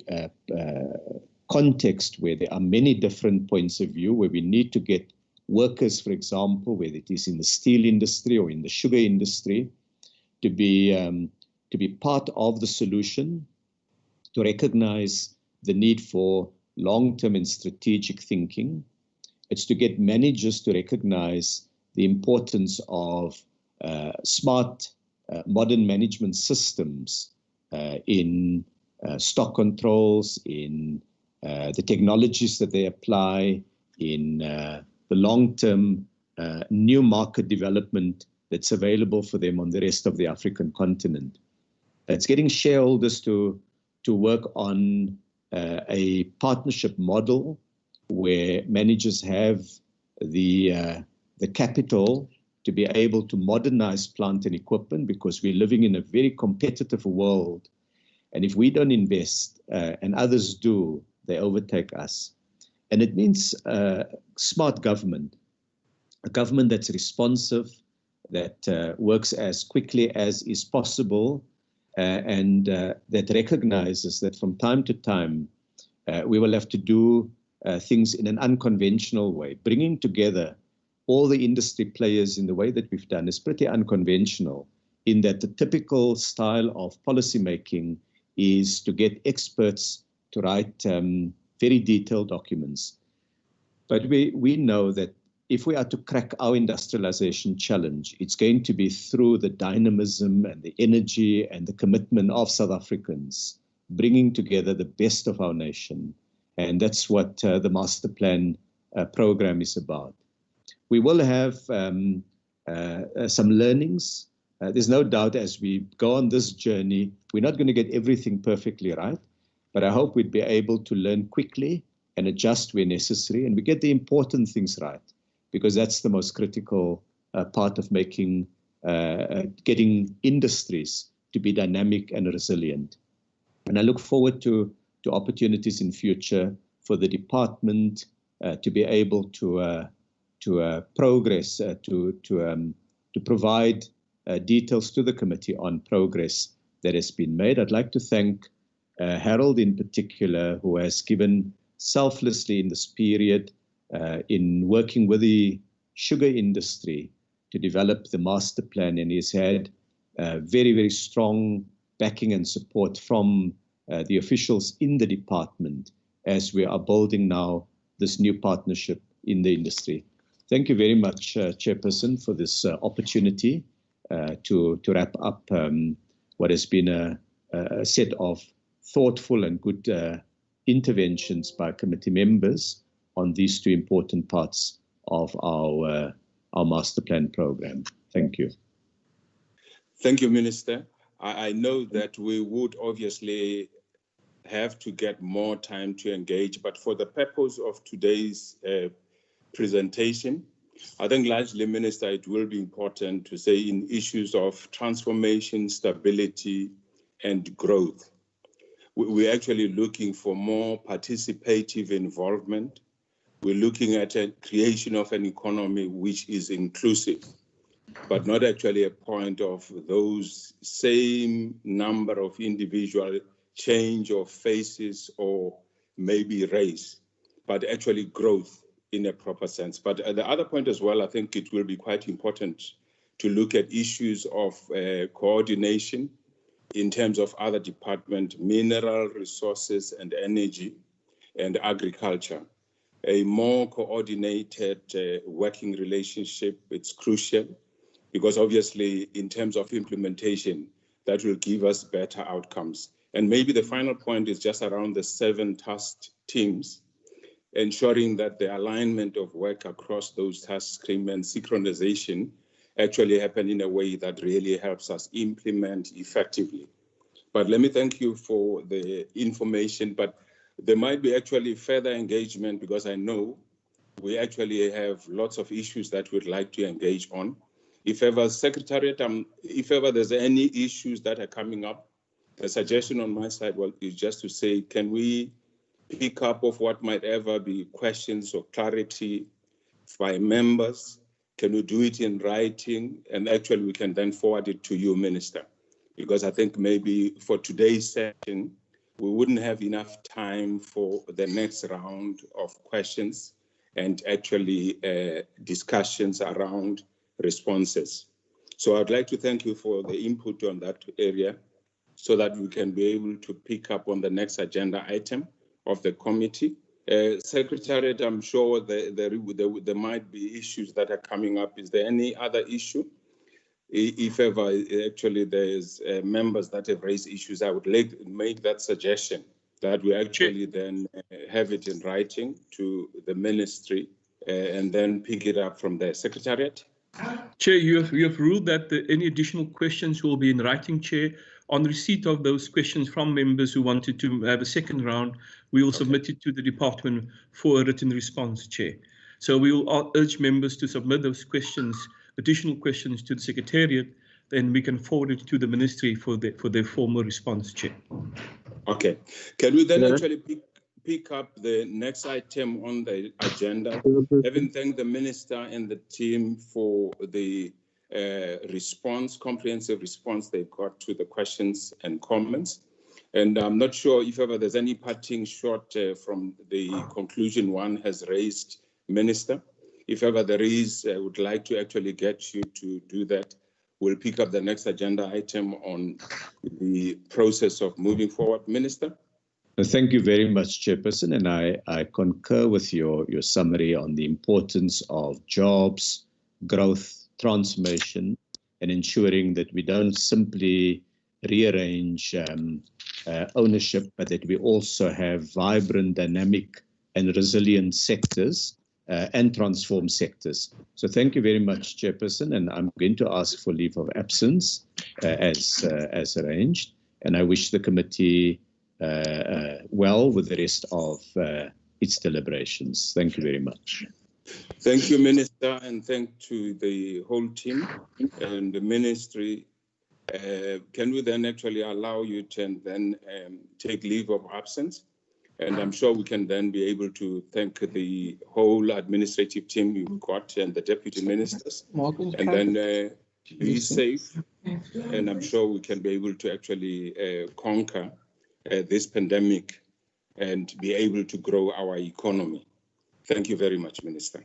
context where there are many different points of view, where we need to get workers, for example, whether it is in the steel industry or in the sugar industry, to be part of the solution, to recognize the need for long-term and strategic thinking. It's to get managers to recognize the importance of smart, modern management systems in stock controls, in the technologies that they apply, in the long-term new market development that's available for them on the rest of the African continent. It's getting shareholders to work on a partnership model where managers have the capital to be able to modernize plant and equipment, because we're living in a very competitive world. And if we don't invest and others do, they overtake us. And it means smart government, a government that's responsive, that works as quickly as is possible, and that recognizes that from time to time, we will have to do things in an unconventional way. Bringing together all the industry players in the way that we've done is pretty unconventional, in that the typical style of policymaking is to get experts to write very detailed documents. But we know that if we are to crack our industrialization challenge, it's going to be through the dynamism and the energy and the commitment of South Africans, bringing together the best of our nation. And that's what the Master Plan program is about. We will have some learnings. There's no doubt as we go on this journey, we're not going to get everything perfectly right, but I hope we'd be able to learn quickly and adjust where necessary, and we get the important things right, because that's the most critical part of making, getting industries to be dynamic and resilient. And I look forward to opportunities in future for the department to be able to progress, to provide details to the committee on progress that has been made. I'd like to thank Harold in particular, who has given selflessly in this period in working with the sugar industry to develop the master plan, and he's had very, very strong backing and support from the officials in the department as we are building now this new partnership in the industry. Thank you very much, Chairperson, for this opportunity to wrap up what has been a set of thoughtful and good interventions by committee members on these two important parts of our master plan program. Thank you. Thank you, Minister. I know that we would obviously have to get more time to engage, but for the purpose of today's presentation, I think largely, Minister, it will be important to say in issues of transformation, stability, and growth. We're actually looking for more participative involvement. We're looking at a creation of an economy which is inclusive, but not actually a point of those same number of individual change of faces or maybe race, but actually growth in a proper sense. But the other point as well, I think it will be quite important to look at issues of coordination in terms of other departments, mineral resources and energy and agriculture. A more coordinated working relationship, it's crucial, because obviously in terms of implementation, that will give us better outcomes. And maybe the final point is just around the 7 task teams, ensuring that the alignment of work across those task teams and synchronization actually happen in a way that really helps us implement effectively. But let me thank you for the information, but there might be actually further engagement, because I know we actually have lots of issues that we'd like to engage on. If ever, Secretariat, if ever there's any issues that are coming up, the suggestion on my side is just to say, can we pick up of what might ever be questions or clarity by members? Can we do it in writing? And actually, we can then forward it to you, Minister, because I think maybe for today's session, we wouldn't have enough time for the next round of questions and actually discussions around responses. So I'd like to thank you for the input on that area so that we can be able to pick up on the next agenda item of the committee. Secretariat, I'm sure there might be issues that are coming up. Is there any other issue? If ever actually there's members that have raised issues, I would make that suggestion that we actually then have it in writing to the ministry and then pick it up from there. Secretariat? Chair, you have ruled that any additional questions will be in writing, Chair. On receipt of those questions from members who wanted to have a second round, we will submit it to the department for a written response, Chair. So we will urge members to submit those questions, additional questions to the Secretariat then we can forward it to the ministry for their formal response, Chair. Okay. Can we then actually pick up the next item on the agenda? Having thanked the minister and the team for the comprehensive response they got to the questions and comments. And I'm not sure if ever there's any parting shot from the conclusion one has raised, Minister. If ever there is, I would like to actually get you to do that. We'll pick up the next agenda item on the process of moving forward. Minister? Thank you very much, Chairperson, and I concur with your summary on the importance of jobs, growth, transformation, and ensuring that we don't simply rearrange ownership, but that we also have vibrant, dynamic, and resilient sectors and transform sectors. So thank you very much, Chairperson, and I'm going to ask for leave of absence as arranged, and I wish the committee well with the rest of its deliberations. Thank you very much. Thank you, Minister, and thank to the whole team and the ministry. Can we then actually allow you to then take leave of absence? And I'm sure we can then be able to thank the whole administrative team you've got and the deputy ministers. And then be safe. And I'm sure we can be able to actually conquer this pandemic and be able to grow our economy. Thank you very much, Minister.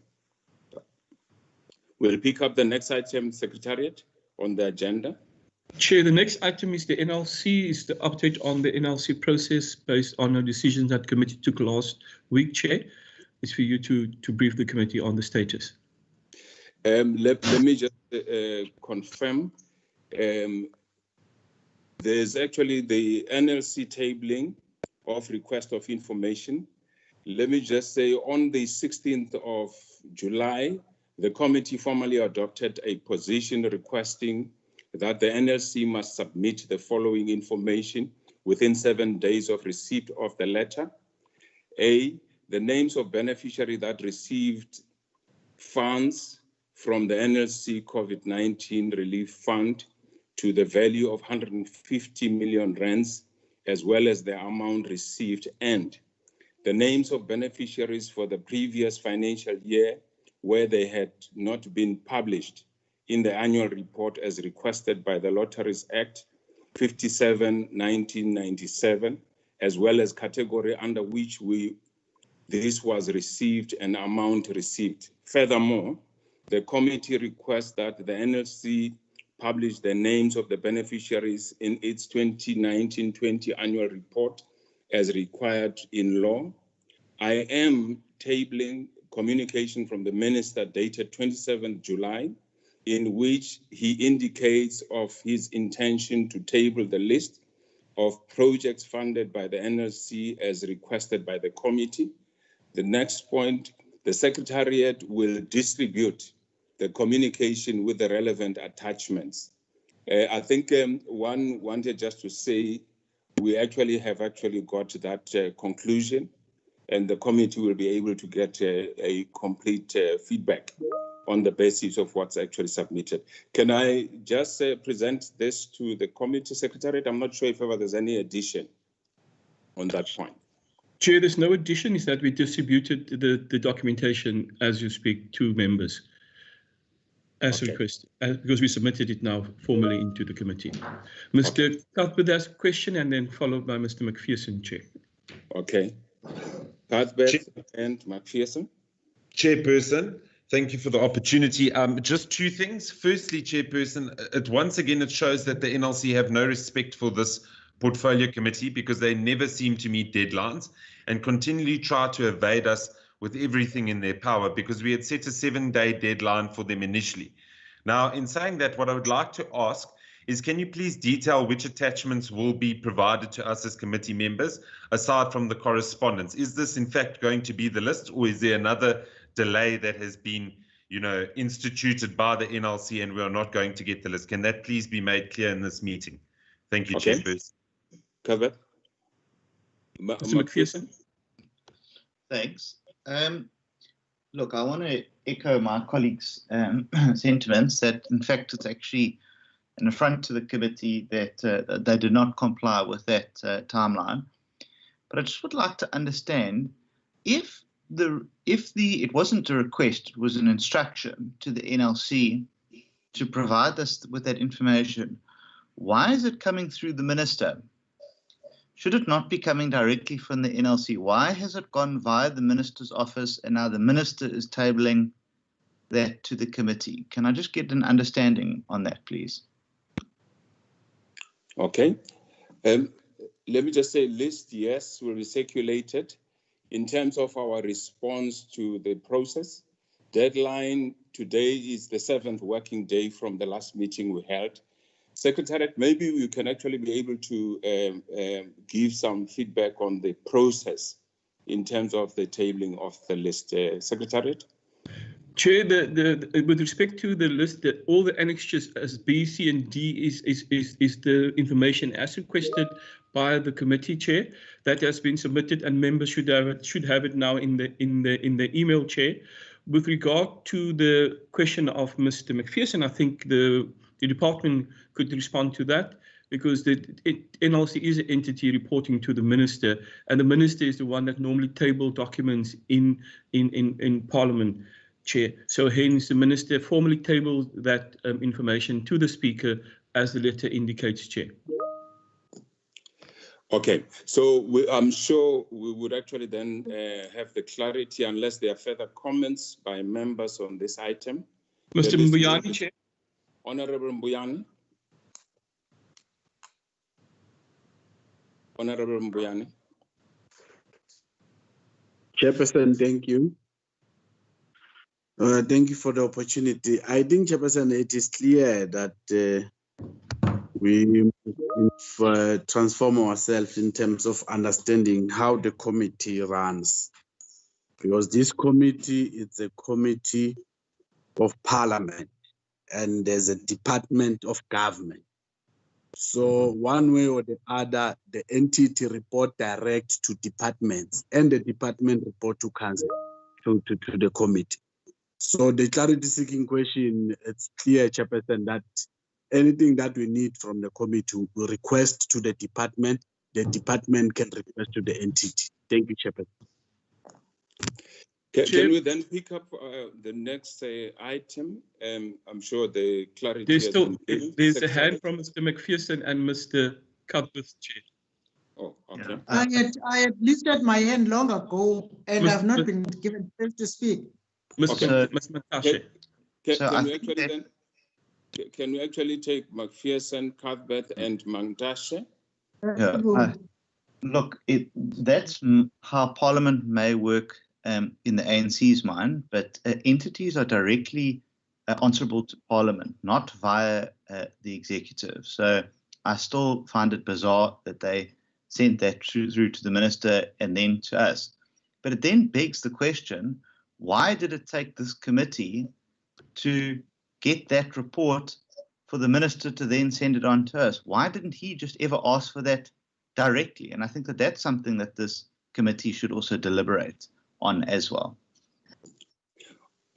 We'll pick up the next item, Secretariat, on the agenda. Chair, the next item is the NLC, is the update on the NLC process based on a decision that committee took last week, Chair. It's for you to brief the committee on the status. Let me just confirm. There's actually the NLC tabling of request of information. Let me just say on the 16th of July, the committee formally adopted a position requesting that the NLC must submit the following information within 7 days of receipt of the letter. A, the names of beneficiaries that received funds from the NLC COVID-19 Relief Fund to the value of 150 million rands, as well as the amount received, and the names of beneficiaries for the previous financial year where they had not been published in the annual report as requested by the Lotteries Act 57/1997, as well as category under which this was received and amount received. Furthermore, the committee requests that the NLC publish the names of the beneficiaries in its 2019-20 annual report as required in law. I am tabling communication from the minister dated 27th July, in which he indicates of his intention to table the list of projects funded by the NLC as requested by the committee. The next point, the Secretariat will distribute the communication with the relevant attachments. I think one wanted just to say we actually have got that conclusion, and the committee will be able to get a complete feedback on the basis of what's actually submitted. Can I just present this to the committee secretariat? I'm not sure if ever there's any addition on that point. Chair, there's no addition. Is that we distributed the documentation as you speak to members as requested, because we submitted it now formally into the committee. Mr. Cuthbert has a question and then followed by Mr. McPherson, Chair. Okay. Cuthbert and McPherson. Chairperson, thank you for the opportunity. Just two things. Firstly, Chairperson, once again, it shows that the NLC have no respect for this portfolio committee because they never seem to meet deadlines and continually try to evade us with everything in their power, because we had set a 7-day deadline for them initially. Now, in saying that, what I would like to ask is, can you please detail which attachments will be provided to us as committee members, aside from the correspondence? Is this in fact going to be the list, or is there another delay that has been, instituted by the NLC and we are not going to get the list? Can that please be made clear in this meeting? Thank you, Chairperson. Cover. Mr. McPherson. Thanks. Look, I want to echo my colleagues' sentiments that, in fact, it's actually an affront to the committee that they did not comply with that timeline. But I just would like to understand if it wasn't a request, it was an instruction to the NLC to provide us with that information. Why is it coming through the minister? Should it not be coming directly from the NLC? Why has it gone via the minister's office and now the minister is tabling that to the committee? Can I just get an understanding on that, please? Okay. Let me just say list, yes, will be circulated. In terms of our response to the process, deadline today is the 7th working day from the last meeting we held. Secretariat, maybe we can actually be able to give some feedback on the process in terms of the tabling of the list. Secretariat? Chair, with respect to the list, all the annexures as B, C, and D is the information as requested by the committee, Chair. That has been submitted, and members should have it now in the email, Chair. With regard to the question of Mr. McPherson, I think the department could respond to that, because the NLC is an entity reporting to the minister, and the minister is the one that normally tables documents in Parliament, Chair. So hence the minister formally tabled that information to the speaker as the letter indicates, Chair. Okay, so I'm sure we would actually then have the clarity, unless there are further comments by members on this item. Mr. Mbuyane, Chair. Honorable Mbuyane. Honorable Mbuyane. Chairperson, thank you. Thank you for the opportunity. I think, Chairperson, it is clear that we transform ourselves in terms of understanding how the committee runs. Because this committee is a committee of Parliament, and there's a department of government. So one way or the other, the entity report direct to departments, and the department report to council, to the committee. So the clarity seeking question, it's clear, Chairperson, that anything that we need from the committee, we request to the department can request to the entity. Thank you, Chairperson. Can we then pick up the next item? I'm sure the clarity there's a hand from Mr. McPherson and Mr. Cuthbert, Chair. Oh, okay. I had lifted my hand long ago, and I've not been given space to speak. Mr. Can we actually take McPherson, Cuthbert, and Mantashe? Yeah, look, that's how Parliament may work in the ANC's mind, but entities are directly answerable to Parliament, not via the executive. So I still find it bizarre that they sent that through to the minister and then to us. But it then begs the question, why did it take this committee to get that report for the minister to then send it on to us? Why didn't he just ever ask for that directly? And I think that that's something that this committee should also deliberate on as well.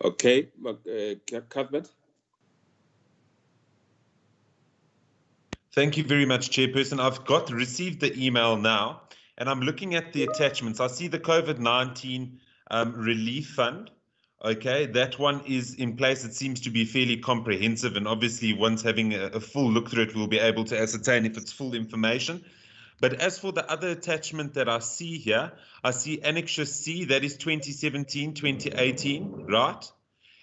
Okay, Cuthbert. Thank you very much, Chairperson. I've received the email now, and I'm looking at the attachments. I see the COVID-19 relief fund. Okay, that one is in place. It seems to be fairly comprehensive, and obviously once having a full look through it, we'll be able to ascertain if it's full information. But as for the other attachment that I see here, I see Annexure C, that is 2017-2018, right?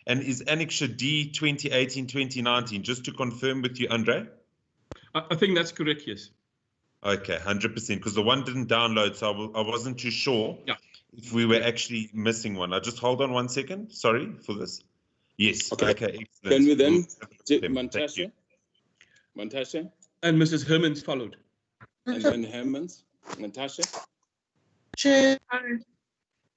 And is Annexure D 2018-2019? Just to confirm with you, Andre? I think that's correct, yes. Okay, 100%, because the one didn't download, so I wasn't too sure if we were actually missing one. Just hold on one second. Sorry for this. Yes. Okay, excellent. Can we then take Mantashe? Mantashe? And Mrs. Hermans followed. And then Hermans. Mantashe? Chair,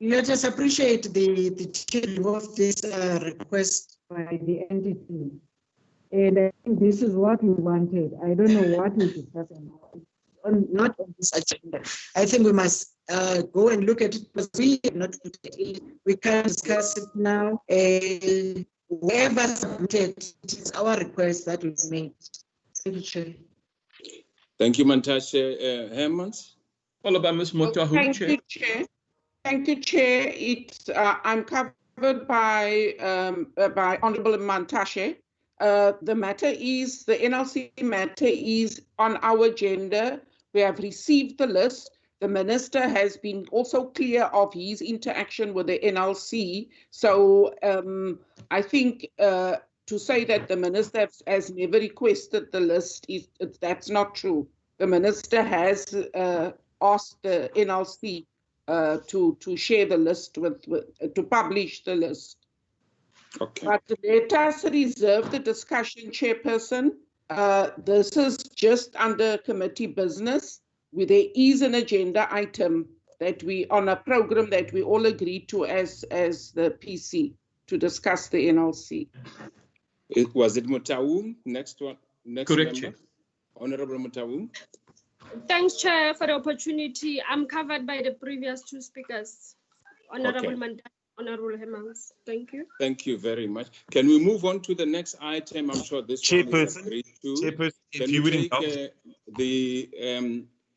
let us appreciate the taking of this request by the entity. And I think this is what we wanted. I don't know what we discussed not on this agenda. I think we must go and look at it, because we have not looked at it. We can't discuss it now. Whoever submitted, it is our request that we made. Thank you, Chair. Thank you, Mantashe. Hermans? Followed by Ms. Motahu, Thank Chair. you, Chair. Thank you, Chair. I'm covered by Honourable Mantashe. The matter is, the NLC matter is on our agenda. We have received the list. The Minister has been also clear of his interaction with the NLC. So I think to say that the Minister has never requested the list, that's not true. The Minister has asked the NLC to share the list to publish the list. Okay. But let us reserve the discussion, Chairperson. This is just under committee business, where there is an agenda item that we, on a program that we all agreed to as the PC, to discuss the NLC. Was it Motaung? Next one. Next Correct, member. Chair. Honorable Motaung. Thanks, Chair, for the opportunity. I'm covered by the previous two speakers, Honorable Okay. Mantashe, Honorable Hermans. Thank you. Thank you very much. Can we move on to the next item? I'm sure this one is Chairperson, agreed to. Chairperson, if Can you we would take indulge. the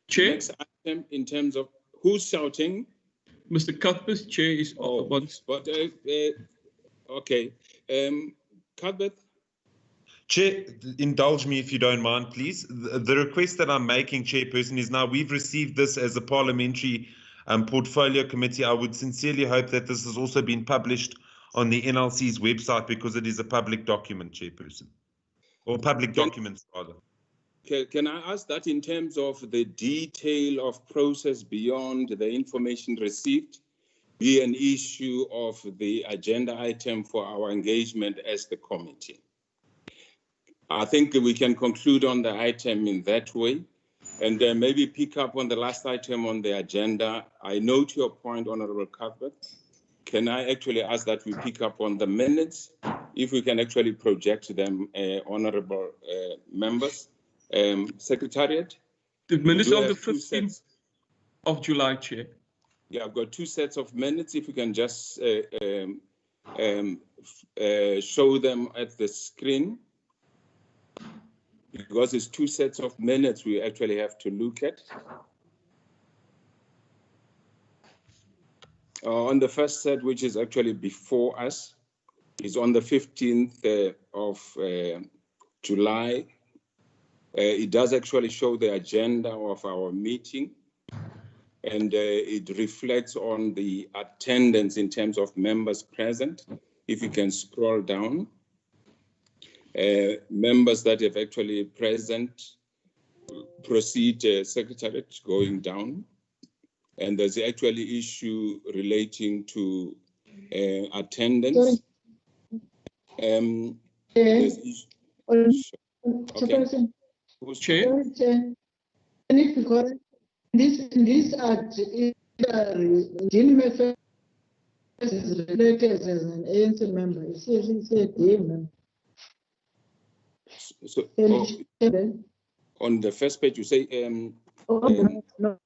Chair? next item in terms of who's shouting? Mr. Cuthbert, Chair, is once. But okay. Cuthbert? Chair, indulge me if you don't mind, please. The request that I'm making, Chairperson, is now we've received this as a parliamentary portfolio committee. I would sincerely hope that this has also been published on the NLC's website because it is a public document, Chairperson, or public documents rather. Can I ask that in terms of the detail of process beyond the information received be an issue of the agenda item for our engagement as the committee? I think we can conclude on the item in that way and maybe pick up on the last item on the agenda. I note your point, Honorable Cuthbert. Can I actually ask that we pick up on the minutes, if we can actually project them, honorable members? Secretariat? The minutes Do of the have two 15th sets. of July, Chair. Yeah, I've got two sets of minutes. If we can just show them at the screen, because it's two sets of minutes we actually have to look at. On the first set, which is actually before us, is on the 15th of July. It does actually show the agenda of our meeting, and it reflects on the attendance in terms of members present. If you can scroll down, members that have actually present, proceed, Secretariat, going down. And there's actually issue relating to attendance. There's issue. Chairperson, Chair? I need to correct this act, Jean Meffer is related as an ANC member. It says he's a DA member. So, on the first page, you say, No.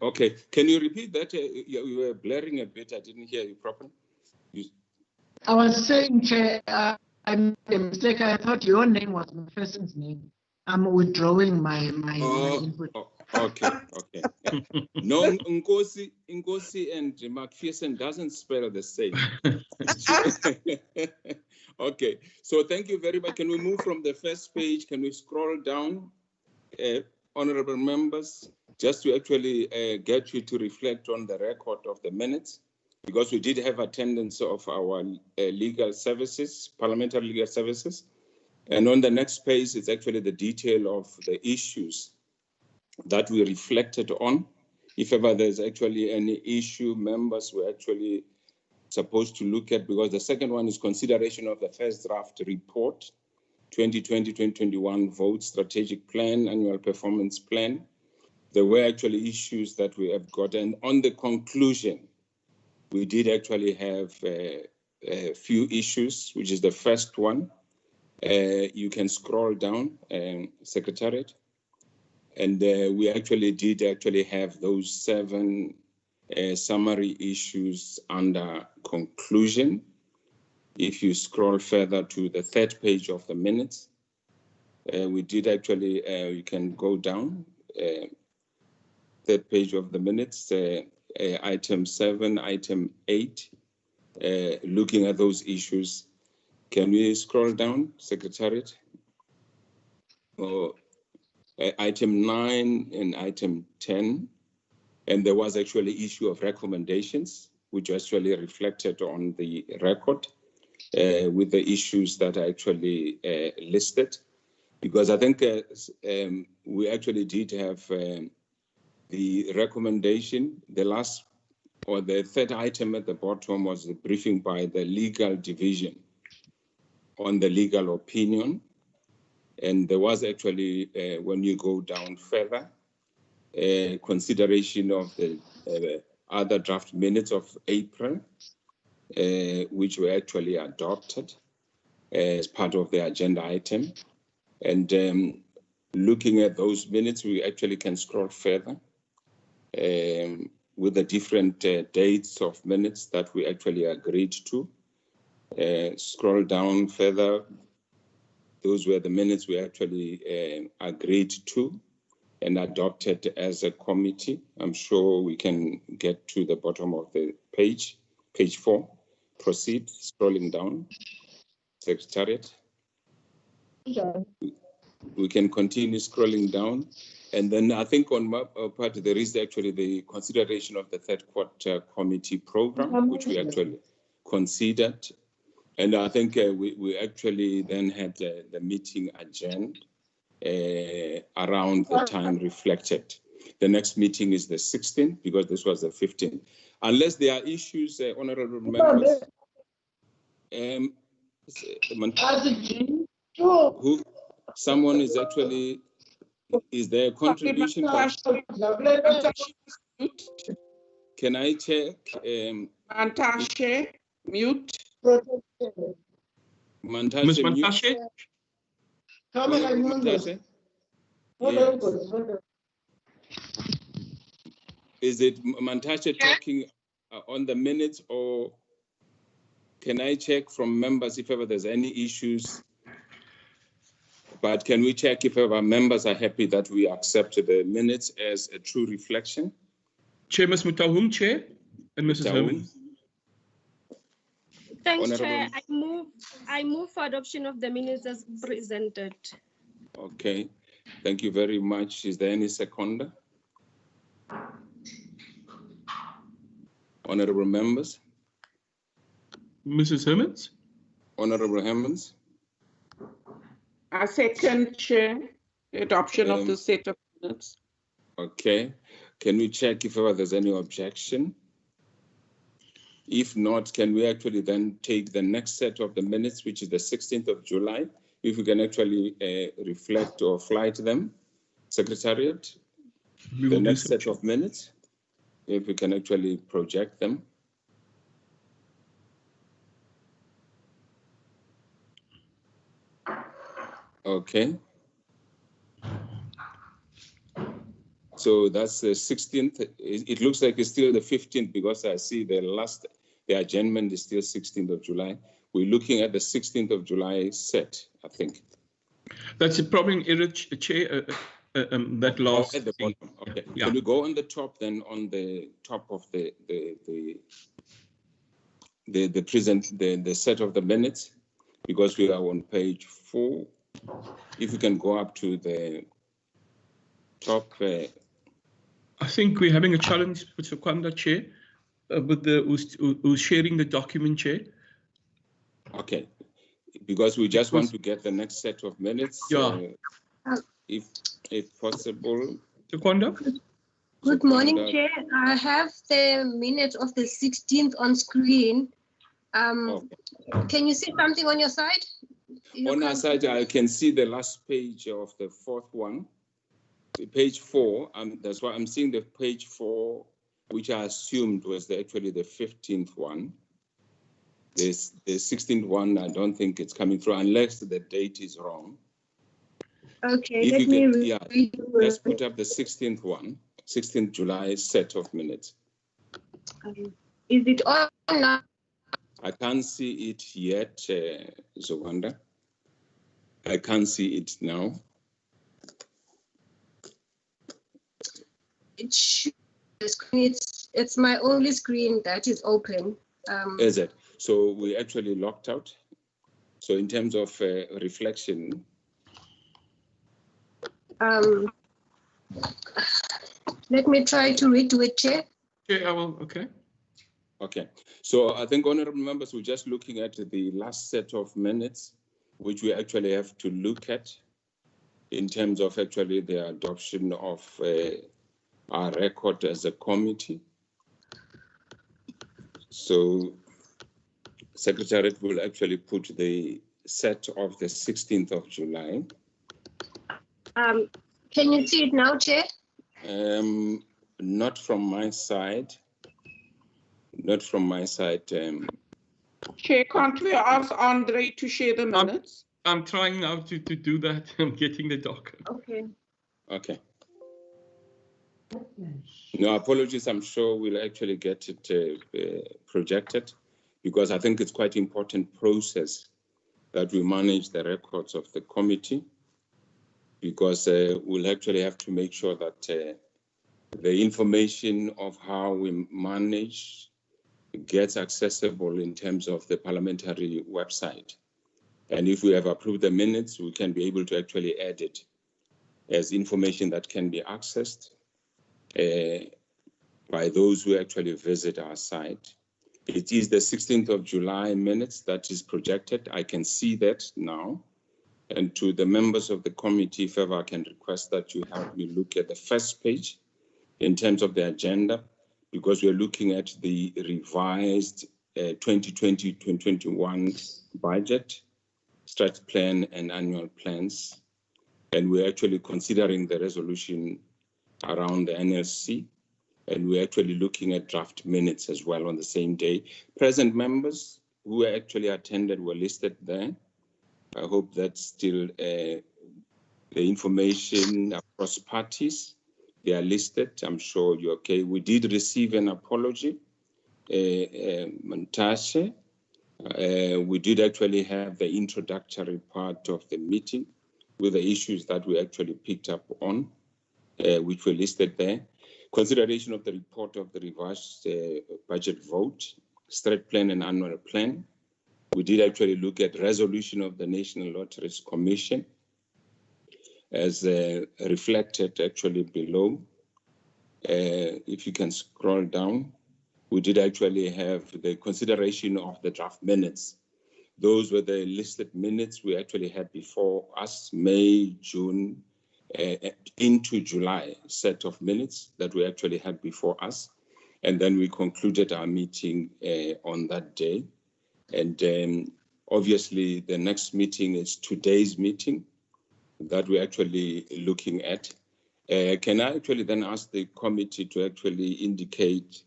Okay, can you repeat that? You were blaring a bit. I didn't hear you properly. I was saying, Chair, I made a mistake. I thought your name was McPherson's name. I'm withdrawing my input. Okay. No, Nkosi and McPherson doesn't spell the same. Okay, so thank you very much. Can we move from the first page? Can we scroll down, honorable members, just to actually get you to reflect on the record of the minutes, because we did have attendance of our legal services, parliamentary legal services. And on the next page, it's actually the detail of the issues that we reflected on. If ever there's actually any issue, members were actually supposed to look at, because the second one is consideration of the first draft report, 2020-2021 vote strategic plan, annual performance plan. There were actually issues that we have got. And on the conclusion, we did actually have a few issues, which is the first one. You can scroll down, Secretariat. And we actually did have those 7 summary issues under conclusion. If you scroll further to the third page of the minutes, we did actually, you can go down, third page of the minutes, item 7, item 8, looking at those issues. Can we scroll down, Secretariat? Or item 9 and item 10, and there was actually issue of recommendations, which actually reflected on the record with the issues that are actually listed. Because I think we actually did have the recommendation. The last or the third item at the bottom was the briefing by the legal division on the legal opinion. And there was actually, when you go down further, consideration of the other draft minutes of April, which were actually adopted as part of the agenda item. And looking at those minutes, we actually can scroll further with the different dates of minutes that we actually agreed to. Scroll down further. Those were the minutes we actually agreed to and adopted as a committee. I'm sure we can get to the bottom of the page, page 4. Proceed, scrolling down, Secretariat. Okay. We can continue scrolling down. And then I think on my part, there is actually the consideration of the third quarter committee program, which we actually considered. And I think we actually then had the meeting adjourned around the time reflected. The next meeting is the 16th, because this was the 15th. Unless there are issues, honorable members. Who, someone is actually, is there a contribution? Can I check? Mantashe, mute. Mantashe, Ms. Mantashe? Mantashe? Yes. Is it Mantashe talking on the minutes, or can I check from members if ever there's any issues? But can we check if ever members are happy that we accept the minutes as a true reflection? Chair, Ms. Mutahum, Chair, and Mrs. Herman. Thanks, Chair. I move for adoption of the minutes as presented. Okay, thank you very much. Is there any seconder? Honorable members. Mrs. Hermans. Honorable Hermans. I second, Chair, adoption of the set of minutes. Okay, can we check if ever there's any objection? If not, can we actually then take the next set of the minutes, which is the 16th of July, if we can actually reflect or flight them, Secretariat, the next set of minutes, if we can actually project them. Okay. So that's the 16th. It looks like it's still the 15th, because I see the adjournment is still 16th of July. We're looking at the 16th of July set, I think. That's a problem, Chair, that last. At the bottom. Okay. Yeah. Can we go on the top then, on the top of the set of the minutes, because we are on page 4. If you can go up to the top. I think we're having a challenge with Sekwanda, Chair, with who's sharing the document, Chair. Okay, because we just want to get the next set of minutes. Yeah. If possible. Sekwanda? Good morning, Chair. I have the minutes of the 16th on screen. Okay. Can you see something on your side? On our side, I can see the last page of the 4th one, page 4. That's why I'm seeing the page 4, which I assumed was actually the 15th one. The 16th one, I don't think it's coming through unless the date is wrong. Okay, if let me read. Let's put up the 16th one, 16th July set of minutes. Is it on now? I can't see it yet, Zowanda. I can't see it now. It should, the screen, it's my only screen that is open. Is it? So we actually locked out. So in terms of reflection. Let me try to redo it, Chair. Chair, I will, okay. Okay, so I think honorable members, we're just looking at the last set of minutes, which we actually have to look at in terms of actually the adoption of our record as a committee. So Secretariat will actually put the set of the 16th of July. Can you see it now, Chair? Not from my side. Not from my side. Chair, can't we ask Andre to share the minutes? I'm trying now to do that. I'm getting the doc. Okay. Okay. No, apologies. I'm sure we'll actually get it projected, because I think it's quite important process that we manage the records of the committee, because we'll actually have to make sure that the information of how we manage gets accessible in terms of the parliamentary website. And if we have approved the minutes, we can be able to actually add it as information that can be accessed by those who actually visit our site. It is the 16th of July minutes that is projected. I can see that now. And to the members of the committee, if ever I can request that you help me look at the first page in terms of the agenda, because we're looking at the revised 2020-2021 budget, strat plan and annual plans. And we're actually considering the resolution around the NLC. And we're actually looking at draft minutes as well on the same day. Present members who actually attended were listed there. I hope that's still the information across parties. They are listed. I'm sure you're okay. We did receive an apology, Montashe. We did actually have the introductory part of the meeting with the issues that we actually picked up on, which were listed there. Consideration of the report of the revised budget vote, strat plan and annual plan. We did actually look at resolution of the National Lotteries Commission as reflected actually below. If you can scroll down, we did actually have the consideration of the draft minutes. Those were the listed minutes we actually had before us, May, June, into July set of minutes that we actually had before us. And then we concluded our meeting on that day. And obviously the next meeting is today's meeting that we're actually looking at. Can I actually then ask the committee to actually indicate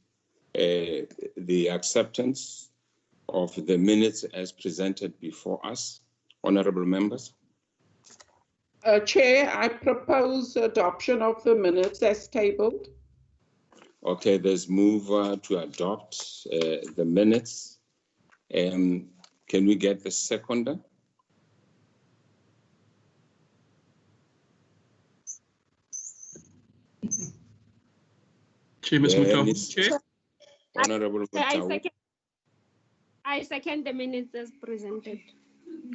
the acceptance of the minutes as presented before us, honorable members? Chair, I propose adoption of the minutes as tabled. Okay, there's move to adopt the minutes. Can we get the seconder? Chair, Ms. Mutahu. Chair. Honorable Mutahu. I second the minutes as presented.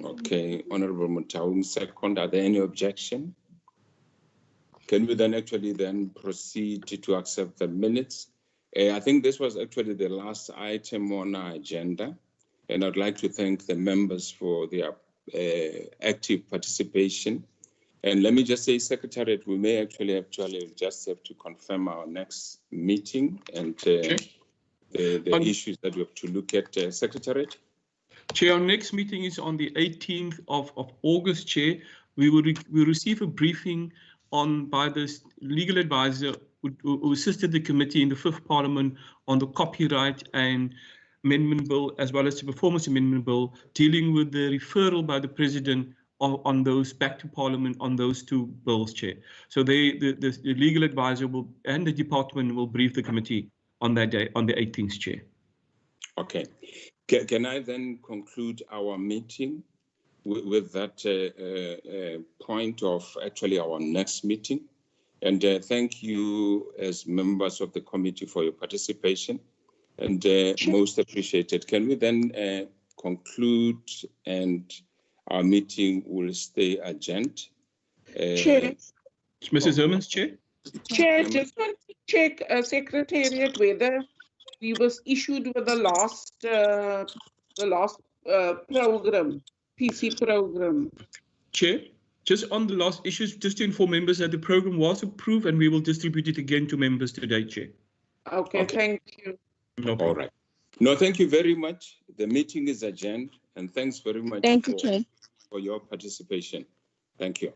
Okay, Honorable Mutahu, second. Are there any objection? Can we then actually then proceed to accept the minutes? I think this was actually the last item on our agenda, and I'd like to thank the members for their active participation. And let me just say, Secretariat, we may actually just have to confirm our next meeting and the issues that we have to look at, Secretariat. Chair, our next meeting is on the 18th of August, Chair. We will receive a briefing by the legal advisor who assisted the committee in the 5th Parliament on the Copyright and Amendment Bill, as well as the Performance Amendment Bill, dealing with the referral by the President on those back to Parliament on those two bills, Chair. So the legal advisor and the department will brief the committee on that day, on the 18th, Chair. Okay. Can I then conclude our meeting with that point of actually our next meeting? And thank you as members of the committee for your participation, and most appreciated. Can we then conclude, and our meeting will stay adjourned? Chair. Mrs. Hermans, Chair? Chair, just want to check, Secretariat, whether we was issued with the last program, PC program. Chair, just on the last issues, just to inform members that the program was approved and we will distribute it again to members today, Chair. Okay, thank you. No problem. All right. No, thank you very much. The meeting is adjourned, and thanks very much Thank you, Chair, for your participation. Thank you.